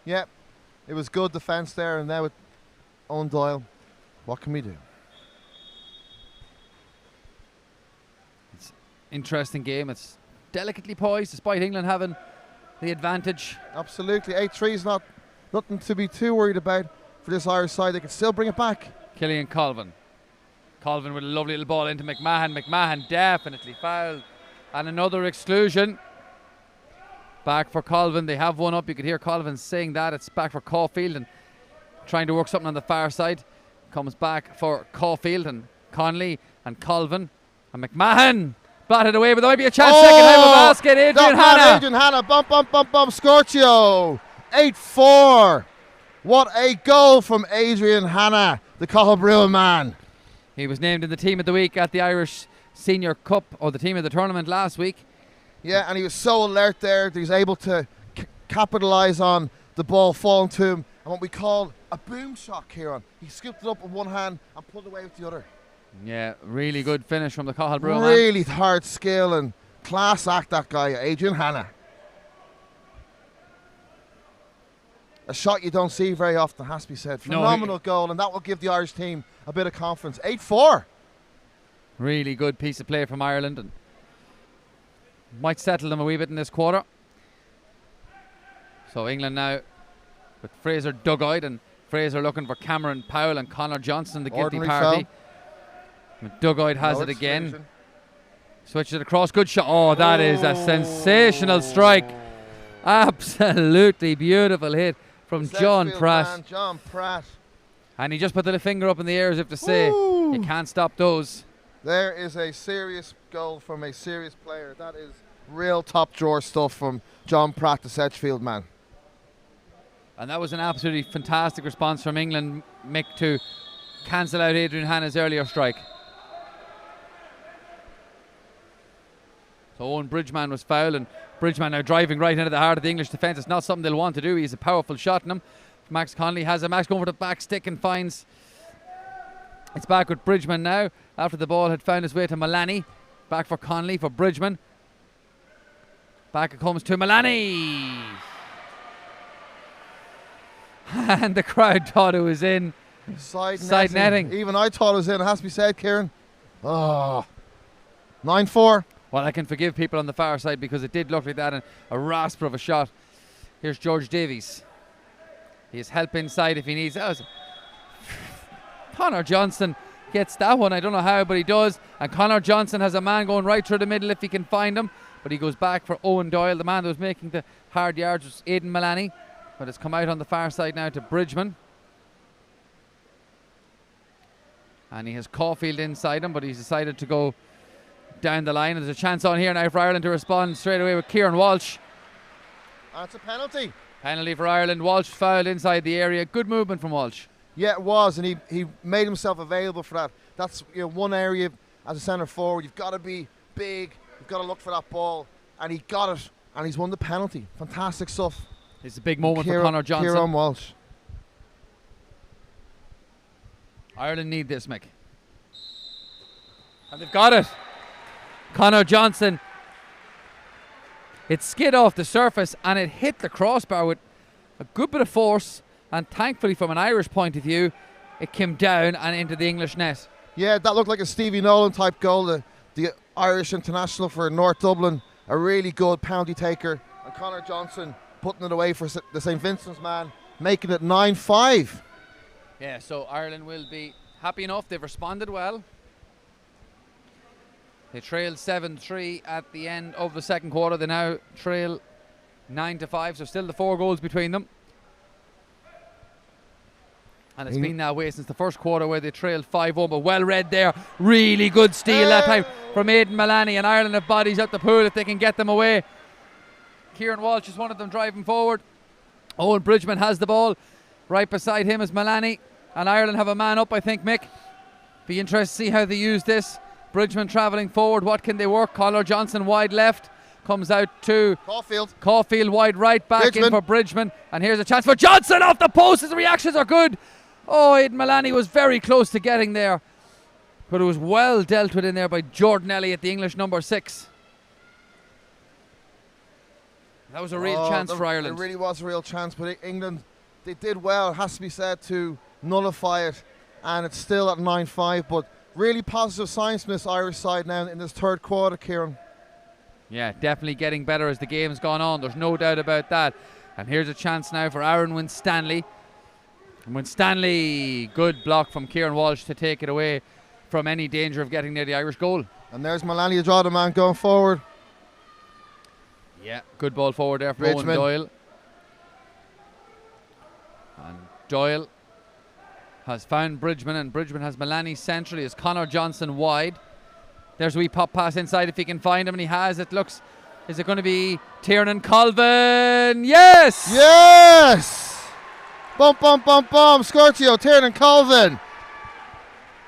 Yeah, it was good defence there, and now with Owen Doyle, what can we do? It's an interesting game. It's delicately poised, despite England having the advantage. Absolutely, 8-3 is nothing to be too worried about for this Irish side. They can still bring it back. Killian Colvin. Colvin with a lovely little ball into McMahon. McMahon definitely fouled. And another exclusion. Back for Colvin. They have one up. You could hear Colvin saying that. It's back for Caulfield and trying to work something on the far side. Comes back for Caulfield and Conley and Colvin and McMahon. Batted away, but there might be a chance. Second half of basket. Adrian Hanna. Adrian Hanna. Bump. Scorchio. 8-4. What a goal from Adrian Hanna, the Cathal man. He was named in the team of the week at the Irish Senior Cup, or the team of the tournament last week. Yeah, and he was so alert there that he's able to capitalise on the ball falling to him, and what we call a boom shot, Kieran. He scooped it up with one hand and pulled it away with the other. Yeah, really good finish from the Cathal man. Really hard skill and class act, that guy, Adrian Hanna. A shot you don't see very often, has to be said. Phenomenal goal, and that will give the Irish team a bit of confidence. 8-4. Really good piece of play from Ireland, and might settle them a wee bit in this quarter. So England now with Fraser Dugoid, and Fraser looking for Cameron Powell and Conor Johnson, the guilty party. Dugoid has it again. Switches it across. Good shot. Oh, that is a sensational strike. Absolutely beautiful hit from John Pratt. Man, John Pratt. And he just put the finger up in the air as if to say, you can't stop those. There is a serious goal from a serious player. That is real top drawer stuff from John Pratt, the Sedgefield man. And that was an absolutely fantastic response from England, Mick, to cancel out Adrian Hanna's earlier strike. So Owen Bridgman was fouled, and Bridgman now driving right into the heart of the English defence. It's not something they'll want to do. He's a powerful shot in him. Max Conley has a Max going for the back stick and finds. It's back with Bridgman now after the ball had found its way to Mullaney. Back for Conley for Bridgman. Back it comes to Mullaney. And the crowd thought it was in. Side netting. Even I thought it was in. It has to be said, Kieran. 9-4. Well, I can forgive people on the far side because it did look like that, and a rasper of a shot. Here's George Davies. He has help inside if he needs it. Conor Johnson gets that one. I don't know how, but he does. And Conor Johnson has a man going right through the middle if he can find him. But he goes back for Owen Doyle. The man that was making the hard yards was Aidan Mullaney. But it's come out on the far side now to Bridgman. And he has Caulfield inside him, but he's decided to go down the line. There's a chance on here now for Ireland to respond straight away with Kieran Walsh. That's a penalty. Penalty for Ireland. Walsh fouled inside the area. Good movement from Walsh. Yeah, it was, and he made himself available for that. That's one area as a centre forward. You've got to be big. You've got to look for that ball, and he got it, and he's won the penalty. Fantastic stuff. It's a big moment for Conor Johnson. Kieran Walsh. Ireland need this, Mick. And they've got it. Conor Johnson It skid off the surface and it hit the crossbar with a good bit of force, and thankfully from an Irish point of view it came down and into the English net. Yeah, that looked like a Stevie Nolan type goal. The Irish international for North Dublin, a really good penalty taker, and Conor Johnson putting it away for the St. Vincent's man, making it 9-5. Yeah, so Ireland will be happy enough. They've responded well. They trailed 7-3 at the end of the second quarter. They now trail 9-5, so still the 4 goals between them. And it's been that way since the first quarter where they trailed 5-1, but well read there. Really good steal that time from Aidan Mullany, and Ireland have bodies up the pool if they can get them away. Kieran Walsh is one of them driving forward. Owen Bridgman has the ball. Right beside him is Mullany, and Ireland have a man up, I think, Mick. Be interested to see how they use this. Bridgman travelling forward. What can they work? Conor Johnson wide left. Comes out to Caulfield wide right, back in for Bridgman. And here's a chance for Johnson off the post. His reactions are good. Oh, Aidan Mullany was very close to getting there, but it was well dealt with in there by Jordan Elliott, the English number 6. That was a real chance for Ireland. It really was a real chance, but England, they did well, it has to be said, to nullify it, and it's still at 9-5, but really positive signs from this Irish side now in this third quarter, Kieran. Yeah, definitely getting better as the game's gone on. There's no doubt about that. And here's a chance now for Aaron Winstanley. And Winstanley, good block from Kieran Walsh to take it away from any danger of getting near the Irish goal. And there's Mullany, a draw the man going forward. Yeah, good ball forward there from Owen Doyle. And Doyle has found Bridgman, and Bridgman has Mullany centrally as Conor Johnson wide. There's a wee pop pass inside if he can find him, and he has. It looks, is it going to be Tiernan Colvin? Yes! Yes! Bum, bum, bum, bum. Scortio, Tiernan Colvin.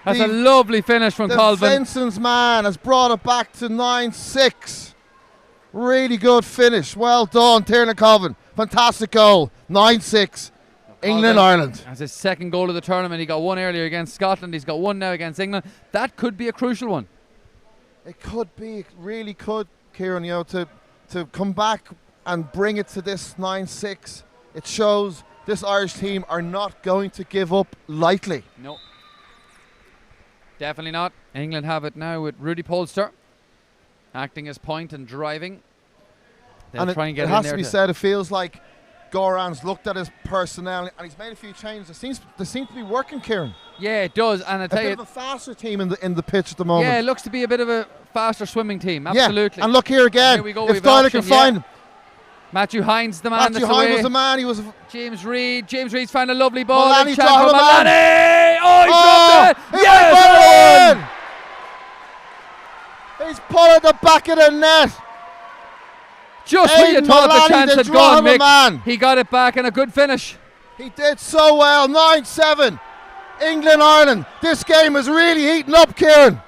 That's a lovely finish from Colvin. Vincent's man has brought it back to 9-6. Really good finish. Well done, Tiernan Colvin. Fantastic goal. 9-6. England, Ireland. That's his second goal of the tournament. He got one earlier against Scotland. He's got one now against England. That could be a crucial one. It could be. It really could, Kieran. You know, to come back and bring it to this 9-6. It shows this Irish team are not going to give up lightly. No. Definitely not. England have it now with Rudy Polster acting as point and driving. They'll try and get it has to be said, it feels like Goran's looked at his personnel and he's made a few changes. They seem to be working, Kieran. Yeah, it does. And I tell you, a bit of a faster team in the pitch at the moment. Yeah, it looks to be a bit of a faster swimming team. Absolutely. Yeah. And look here again. Here we go. If Doyle can find him. Matthew Hines, the man. Matthew Hines was the man. He was. James Reid. James Reid's found a lovely ball. Mullany dropped it. Oh, he dropped it. Yes! He's pulling the back of the net. Just when you thought the chance had gone, Mick, he got it back and a good finish. He did so well. 9-7. England, Ireland. This game is really heating up, Kieran.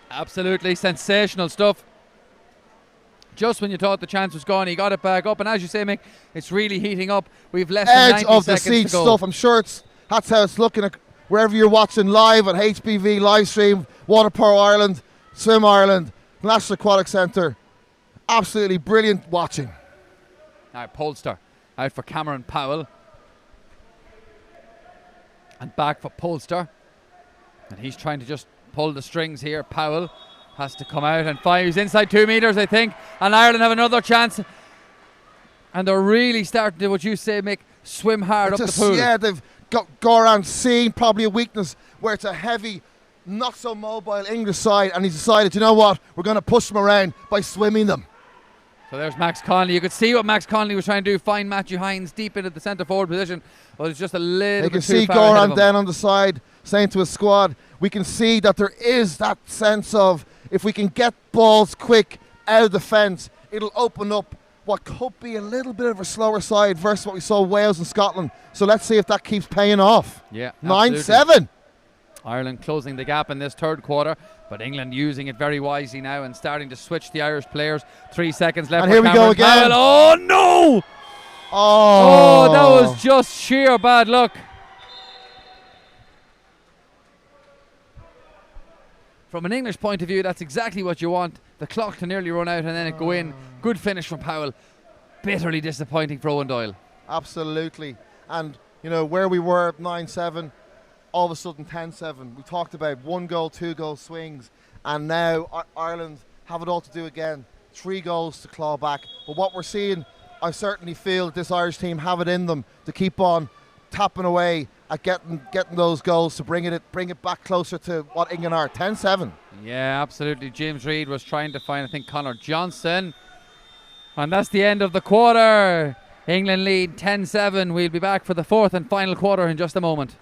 Absolutely sensational stuff. Just when you thought the chance was gone, he got it back up. And as you say, Mick, it's really heating up. We've less than 90 of the seconds seat to go. stuff. I'm sure that's how it's looking at wherever you're watching live at HBV live stream, Waterpolo Ireland, Swim Ireland, National Aquatic Centre. Absolutely brilliant watching. Now Polster out for Cameron Powell. And back for Polster. And he's trying to just pull the strings here. Powell has to come out and fire. He's inside 2 meters, I think. And Ireland have another chance. And they're really starting to, what you say, Mick, swim hard up the pool. Yeah, they've got Goran seeing probably a weakness where it's a heavy, not so mobile English side, and he's decided, you know what, we're going to push them around by swimming them. So there's Max Connolly. You could see what Max Connolly was trying to do, find Matthew Hines deep into the centre forward position. But it's just a little bit too far. You can see Goran down on the side saying to his squad, we can see that there is that sense of if we can get balls quick out of the fence, it'll open up what could be a little bit of a slower side versus what we saw Wales and Scotland. So let's see if that keeps paying off. Yeah, 9-7. Ireland closing the gap in this third quarter, but England using it very wisely now and starting to switch the Irish players. 3 seconds left. And here we go again. Powell. Oh no! Oh, that was just sheer bad luck. from an English point of view, that's exactly what you want. The clock to nearly run out and then it go in. Good finish from Powell. Bitterly disappointing for Owen Doyle. Absolutely. And, you know, where we were at 9-7, all of a sudden 10-7. We talked about 1 goal, 2 goal swings, and now Ireland have it all to do again. 3 goals to claw back. But what we're seeing, I certainly feel this Irish team have it in them to keep on tapping away at getting those goals to bring it back closer to what England are. 10-7. Yeah, absolutely. James Reid was trying to find, I think, Connor Johnson. And that's the end of the quarter. England lead 10-7. We'll be back for the 4th and final quarter in just a moment.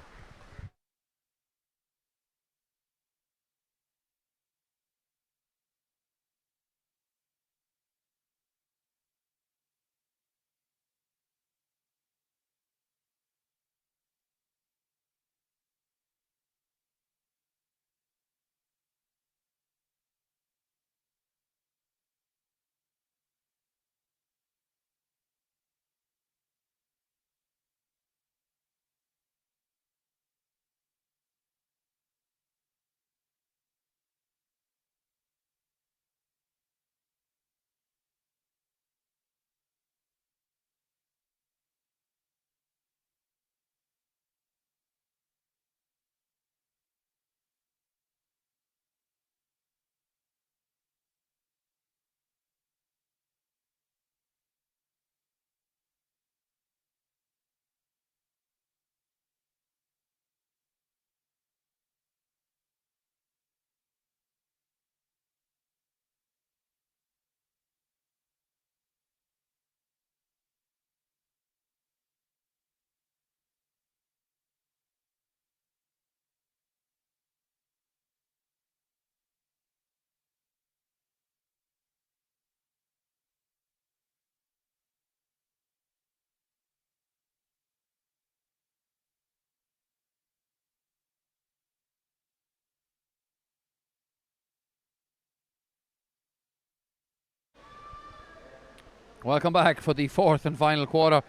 Welcome back for the 4th and final quarter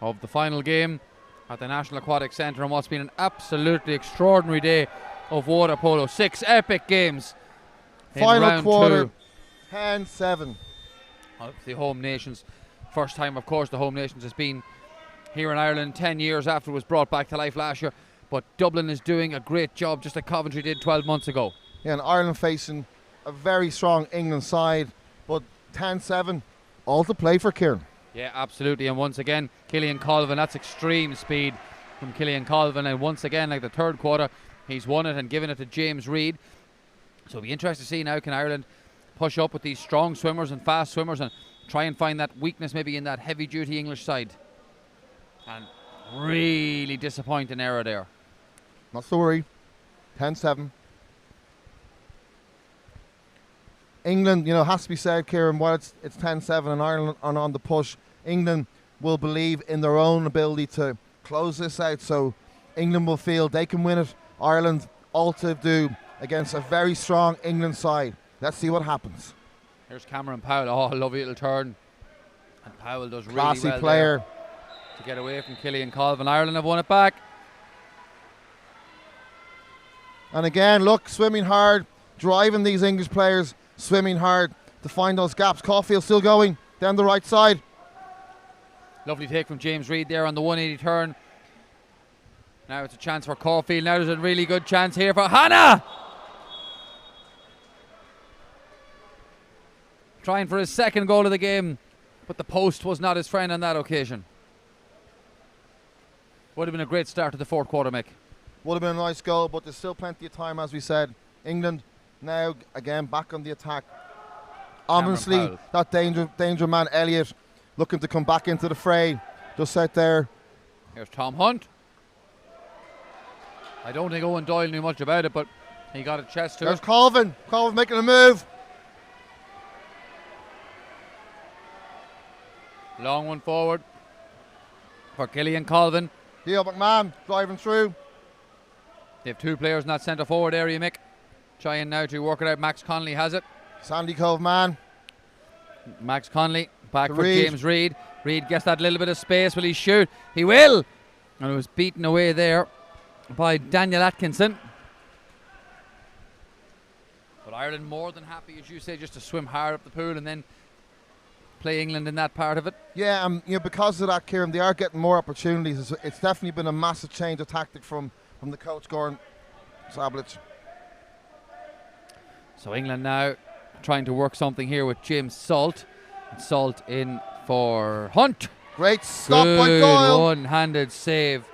of the final game at the National Aquatic Centre on what's been an absolutely extraordinary day of water polo. 6 epic games in Final round quarter, 2. 10-7. Of the home nations. First time, of course, the home nations has been here in Ireland 10 years after it was brought back to life last year. But Dublin is doing a great job, just like Coventry did 12 months ago. Yeah, and Ireland facing a very strong England side, but 10-7. All to play for, Kieran. Yeah, absolutely. And once again, Cillian Colvin, that's extreme speed from Cillian Colvin. And once again, like the third quarter, he's won it and given it to James Reid. So it'll be interesting to see now, can Ireland push up with these strong swimmers and fast swimmers and try and find that weakness maybe in that heavy-duty English side. And really disappointing error there. Not to worry. 10-7. England, you know, has to be said, Kieran, while it's 10-7 and Ireland are on the push, England will believe in their own ability to close this out. So England will feel they can win it. Ireland all to do against a very strong England side. Let's see what happens. Here's Cameron Powell. Oh, lovely little turn. And Powell does really Classy well player there to get away from Cillian Colvin. Ireland have won it back. And again, look, swimming hard, driving these English players, swimming hard to find those gaps. Caulfield still going down the right side. Lovely take from James Reid there on the 180 turn. Now it's a chance for Caulfield. Now there's a really good chance here for Hannah. Trying for his second goal of the game, but the post was not his friend on that occasion. Would have been a great start to the 4th quarter, Mick. Would have been a nice goal, but there's still plenty of time, as we said. England now again back on the attack. Obviously, that danger man Elliott looking to come back into the fray. Just out there. Here's Tom Hunt. I don't think Owen Doyle knew much about it, but he got a chest to There's it. Colvin. Colvin making a move. Long one forward for Cillian Colvin. Theo McMahon driving through. They have 2 players in that centre forward area, Mick. Trying now to work it out. Max Connolly has it. Sandy Cove man. Max Connolly back To for Reid. James Reid. Reid gets that little bit of space. Will he shoot? He will. And it was beaten away there by Daniel Atkinson. But Ireland more than happy, as you say, just to swim hard up the pool and then play England in that part of it. Yeah, because of that, Kieran, they are getting more opportunities. It's definitely been a massive change of tactic from the coach, Goran Sablich. So England now trying to work something here with James Salt. And Salt in for Hunt. Great stop by Doyle. One-handed save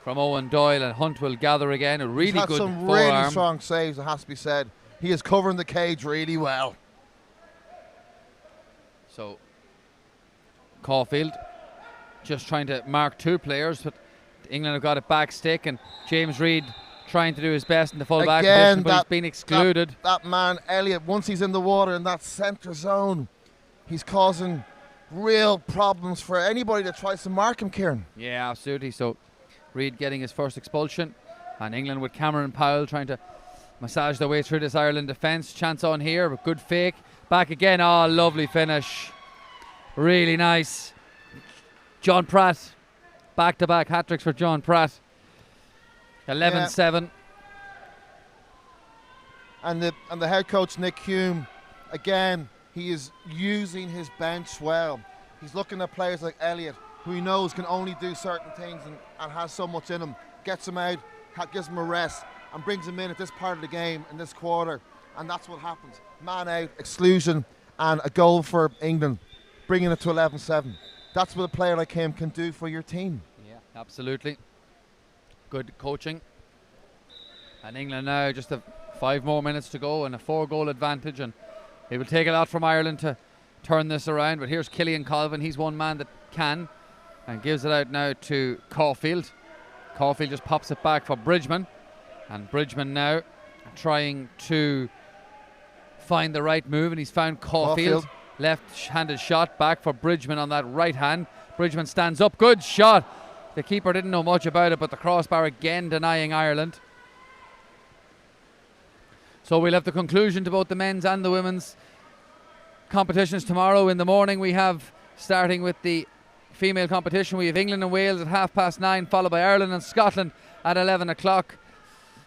from Owen Doyle, and Hunt will gather again. A really good forearm. He's had some really strong saves, it has to be said. He is covering the cage really well. So Caulfield just trying to mark 2 players, but England have got it back stick, and James Reid trying to do his best in the full back position, but he's been excluded. That man, Elliott, once he's in the water in that centre zone, he's causing real problems for anybody that tries to mark him, Kieran. Yeah, absolutely. So Reid getting his first expulsion, and England with Cameron Powell trying to massage their way through this Ireland defence. Chance on here, but good fake. Back again. Oh, lovely finish. Really nice. John Pratt. Back-to-back hat-tricks for John Pratt. 11-7. And the head coach, Nick Hume, again, he is using his bench well. He's looking at players like Elliott, who he knows can only do certain things and has so much in him. Gets him out, gives him a rest, and brings him in at this part of the game, in this quarter. And that's what happens. Man out, exclusion, and a goal for England, bringing it to 11-7. That's what a player like him can do for your team. Yeah, absolutely. Good coaching. And England now just have 5 more minutes to go and a 4-goal advantage, and it will take a lot from Ireland to turn this around. But here's Killian Colvin. He's one man that can, and gives it out now to Caulfield. Caulfield just pops it back for Bridgman, and Bridgman now trying to find the right move, and he's found Caulfield. Left-handed shot back for Bridgman on that right hand. Bridgman stands up. Good shot. The keeper didn't know much about it, but the crossbar again denying Ireland. So we'll have the conclusion to both the men's and the women's competitions tomorrow. In the morning we have, starting with the female competition, we have England and Wales at 9:30, followed by Ireland and Scotland at 11 o'clock.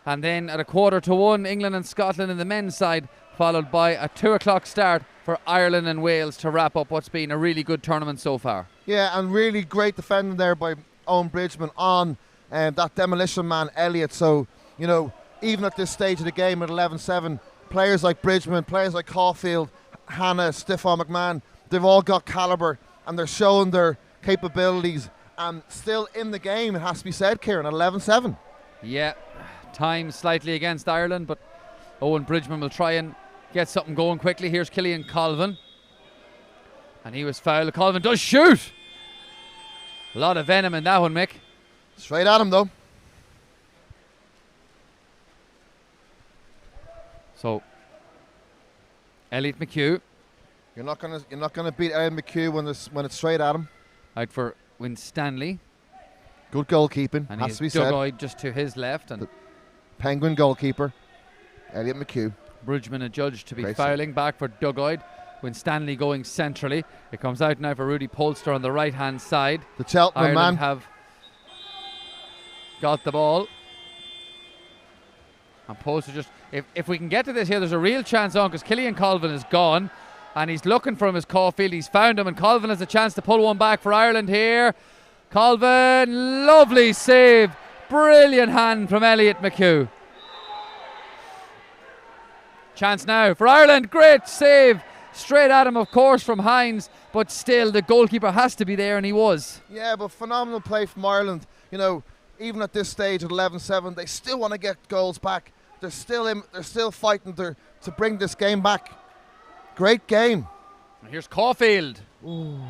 And then at 1:45, England and Scotland in the men's side, followed by a 2 o'clock start for Ireland and Wales to wrap up what's been a really good tournament so far. Yeah, and really great defending there by Owen Bridgman on that demolition man Elliott. So, even at this stage of the game at 11-7, players like Bridgman, players like Caulfield, Hannah, Stiffon McMahon, they've all got calibre and they're showing their capabilities, and still in the game, it has to be said, Kieran, at 11-7. Yeah, time slightly against Ireland, but Owen Bridgman will try and get something going quickly. Here's Killian Colvin, and he was fouled. Colvin does shoot. A lot of venom in that one, Mick. Straight at him though. So Elliot McHugh. You're not gonna beat Elliot McHugh when it's straight at him. Out for Winstanley. Good goalkeeping, and has to be said. Doug just to his left, and the Penguin goalkeeper, Elliot McHugh. Bridgman adjudged to be Great fouling. Back for Dugoid. Winstanley going centrally. It comes out now for Rudy Polster on the right hand side. The Cheltenham Ireland man have got the ball. And Polster just, if we can get to this here, there's a real chance on, because Killian Colvin is gone and he's looking for him as Caulfield. He's found him, and Colvin has a chance to pull one back for Ireland here. Colvin, lovely save. Brilliant hand from Elliot McHugh. Chance now for Ireland. Great save. Straight at him, of course, from Hines, but still the goalkeeper has to be there, and he was. Yeah, but phenomenal play from Ireland. Even at this stage at 11-7, they still want to get goals back. They're still fighting to bring this game back. Great game. And here's Caulfield. Ooh.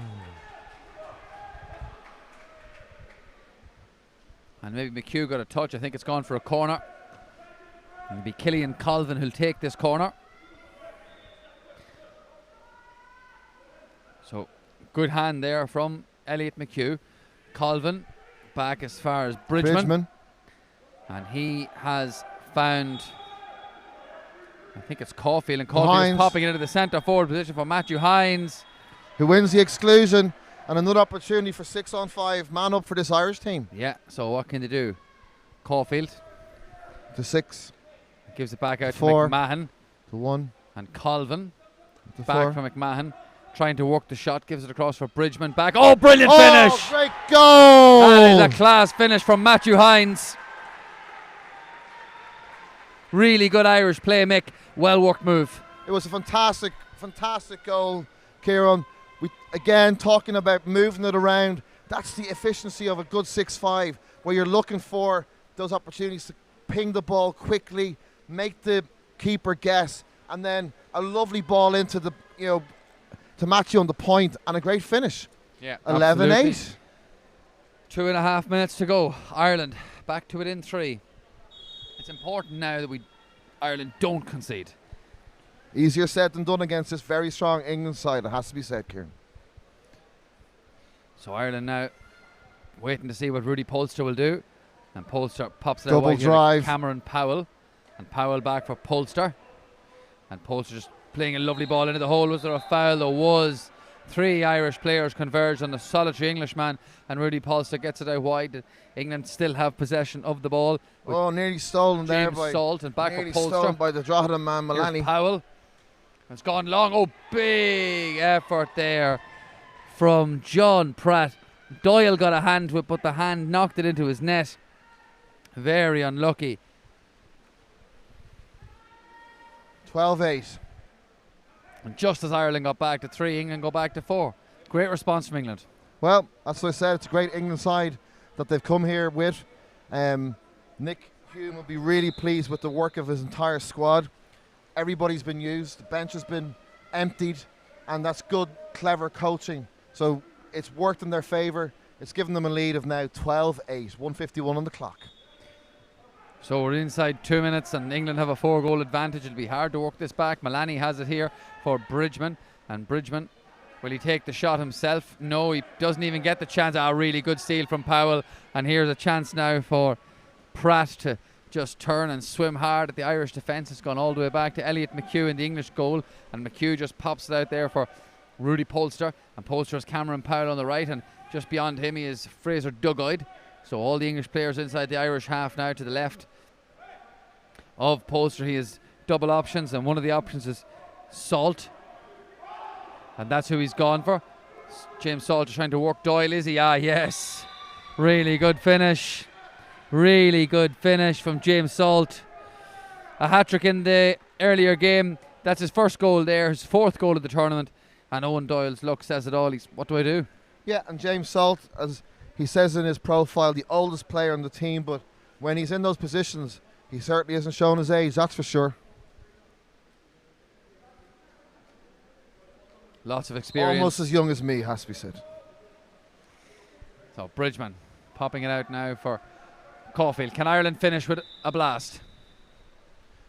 And maybe McHugh got a touch. I think it's gone for a corner. It'll be Killian Colvin who'll take this corner. So good hand there from Elliot McHugh. Colvin back as far as Bridgman. And he has found, I think it's Caulfield, and Caulfield is popping it into the centre forward position for Matthew Hines, who wins the exclusion, and another opportunity for 6-on-5, man up for this Irish team. Yeah, so what can they do? Caulfield to 6. Gives it back out 4. to McMahon. To 1. And Colvin To back 4. from McMahon, trying to work the shot, gives it across for Bridgman. Back. Oh, brilliant finish! Great goal! That is a class finish from Matthew Hines. Really good Irish play, Mick. Well worked move. It was a fantastic goal, Kieran. We again talking about moving it around. That's the efficiency of a good 6-5, where you're looking for those opportunities to ping the ball quickly, make the keeper guess, and then a lovely ball into the, to match you on the point, and a great finish. Yeah, 11-8. 2.5 minutes to go. Ireland back to within 3. It's important now that Ireland don't concede. Easier said than done against this very strong England side, it has to be said, Kieran. So Ireland now waiting to see what Rudy Polster will do. And Polster pops it out Double wide here to drive. Cameron Powell. And Powell back for Polster. And Polster just playing a lovely ball into the hole. Was there a foul? There was. 3 Irish players converged on the solitary Englishman, and Rudy Polster gets it out wide. England still have possession of the ball. Oh, nearly stolen there James by Salt, and back nearly for Polster. stolen by the Drogheda man, Here's Malani. Powell. It's gone long. Oh, big effort there from John Pratt. Doyle got a hand to it, but the hand knocked it into his net. Very unlucky. 12-8. And just as Ireland got back to 3, England go back to 4. Great response from England. Well, that's what I said. It's a great England side that they've come here with. Nick Hume will be really pleased with the work of his entire squad. Everybody's been used. The bench has been emptied, and that's good, clever coaching. So it's worked in their favour. It's given them a lead of now 12-8, 1:51 on the clock. So we're inside 2 minutes, and England have a 4-goal advantage. It'll be hard to work this back. Malani has it here for Bridgman, and Bridgman, will he take the shot himself? No, he doesn't even get the chance. Really good steal from Powell, and here's a chance now for Pratt to just turn and swim hard at the Irish defence. It's gone all the way back to Elliot McHugh in the English goal, and McHugh just pops it out there for Rudy Polster, and Polster has Cameron Powell on the right, and just beyond him he is Fraser Duggoyd. So all the English players inside the Irish half now to the left of Polster. He has double options, and one of the options is Salt, and that's who he's gone for. James Salt is trying to work Doyle, is he? Ah, yes. Really good finish. Really good finish from James Salt. A hat-trick in the earlier game. That's his first goal there, his 4th goal of the tournament. And Owen Doyle's look says it all. What do I do? Yeah, and James Salt, as he says in his profile, the oldest player on the team, but when he's in those positions, he certainly hasn't shown his age, that's for sure. Lots of experience. Almost as young as me, has to be said. So Bridgman popping it out now for Caulfield. Can Ireland finish with a blast?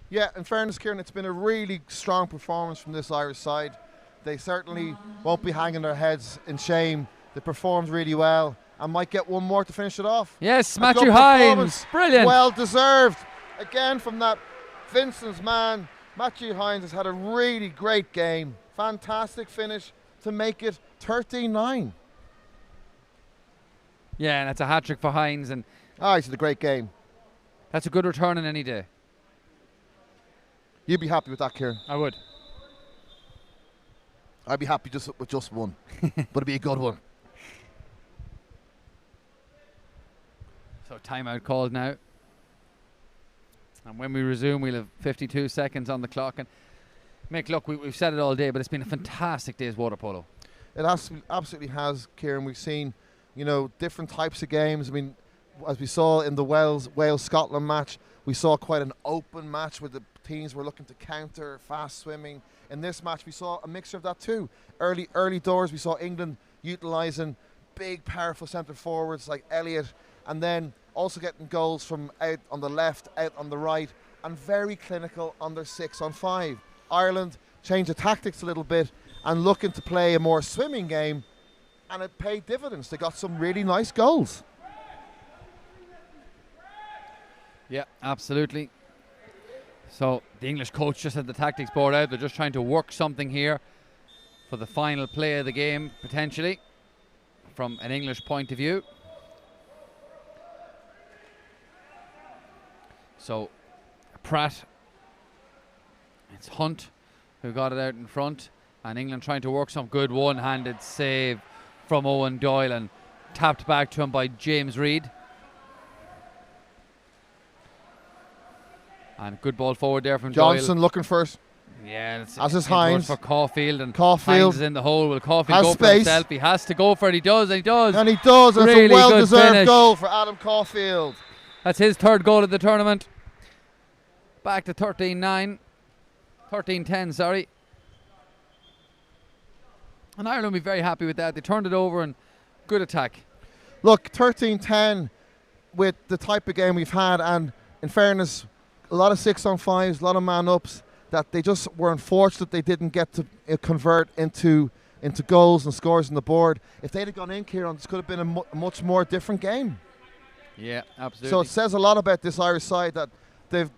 Yeah, in fairness, Kieran, it's been a really strong performance from this Irish side. They certainly won't be hanging their heads in shame. They performed really well and might get one more to finish it off. Yes, A Matthew good Hines. performance. Brilliant. Well deserved. Again from that Vincent's man. Matthew Hines has had a really great game. Fantastic finish to make it 13-9. Yeah, and that's a hat-trick for Hines, and It's a great game. that's a good return on any day. You'd be happy with that, Kieran. I would. I'd be happy with just one, but it'd be a good one. So timeout called now. And when we resume, we'll have 52 seconds on the clock. And Mick, look, we've said it all day, but it's been a fantastic day's water polo. It absolutely has, Kieran. We've seen, different types of games. I mean, as we saw in the Wales-Scotland match, we saw quite an open match where the teams were looking to counter, fast swimming. In this match, we saw a mixture of that too. Early doors, we saw England utilising big, powerful centre forwards like Elliott, and then also getting goals from out on the left, out on the right, and very clinical on their 6-on-5. Ireland changed the tactics a little bit and looking to play a more swimming game, and it paid dividends. They got some really nice goals. Yeah, absolutely. So the English coach just had the tactics board out. They're just trying to work something here for the final play of the game, potentially, from an English point of view. So Pratt It's Hunt who got it out in front, and England trying to work some good one-handed save from Owen Doyle and tapped back to him by James Reid. And good ball forward there from Johnson Doyle. looking for it. Yeah, it's As is Hines. for Caulfield, and Caulfield Hines is in the hole. Will Caulfield has go space. for himself? He has to go for it. He does, and he does. And he does. And Really it's a good well-deserved finish. goal for Adam Caulfield. That's his third goal of the tournament. Back to 13-9. 13-10, sorry. And Ireland will be very happy with that. They turned it over and good attack. Look, 13-10 with the type of game we've had, and in fairness, a lot of 6-on-5s, a lot of man-ups, that they just were unfortunate they didn't get to convert into goals and scores on the board. If they'd have gone in, Kieran, this could have been a much more different game. Yeah, absolutely. So it says a lot about this Irish side that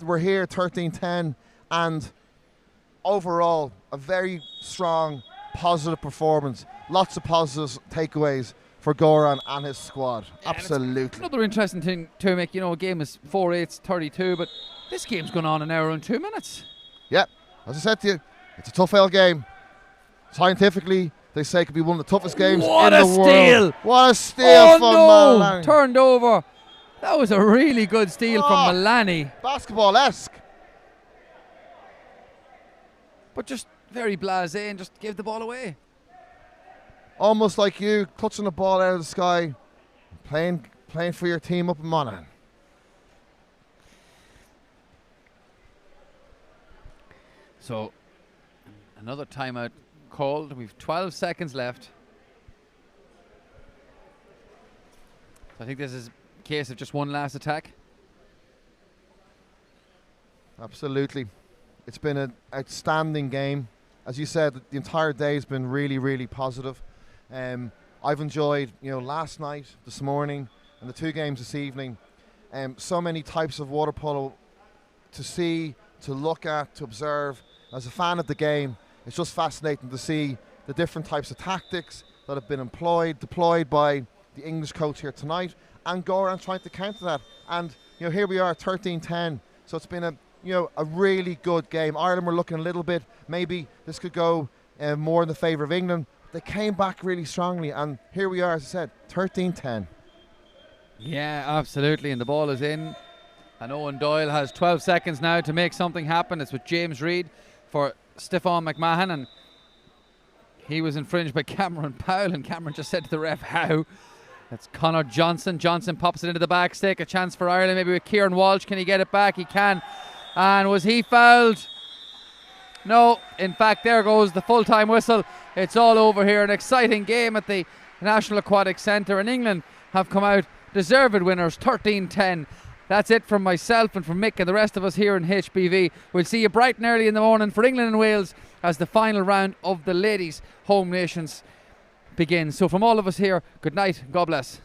we're here 13-10, and overall a very strong, positive performance. Lots of positive takeaways for Goran and his squad. Yeah, absolutely. Another interesting thing to make, a game is 4-8, 32, but this game's gone on an hour and 2 minutes. Yeah, as I said to you, it's a tough old game. Scientifically, they say it could be one of the toughest games in the world. Steal. What a steal Oh from no! Malani. Turned over. That was a really good steal from Malani. Basketball-esque. But just very blasé and just gave the ball away. Almost like you, clutching the ball out of the sky, playing for your team up in Monaghan. So, another timeout called. We've 12 seconds left. So I think this is a case of just one last attack. Absolutely. It's been an outstanding game. As you said, the entire day has been really, really positive. I've enjoyed, last night, this morning, and the 2 games this evening. So many types of water polo to see, to look at, to observe. As a fan of the game, it's just fascinating to see the different types of tactics that have been deployed by the English coach here tonight, and Goran trying to counter that. And here we are, 13-10. So it's been a really good game. Ireland were looking a little bit, maybe this could go more in the favour of England. They came back really strongly, and here we are, as I said, 13-10. Yeah, absolutely, and the ball is in. And Owen Doyle has 12 seconds now to make something happen. It's with James Reid for Stefan McMahon, and he was infringed by Cameron Powell, and Cameron just said to the ref, how? That's Connor Johnson. Johnson pops it into the back stick. A chance for Ireland, maybe with Kieran Walsh. Can he get it back? He can. And was he fouled? No. In fact, there goes the full-time whistle. It's all over here. An exciting game at the National Aquatic Centre, and England have come out deserved winners, 13-10. That's it from myself and from Mick and the rest of us here in HBV. We'll see you bright and early in the morning for England and Wales as the final round of the Ladies Home Nations begins. So from all of us here, good night, God bless.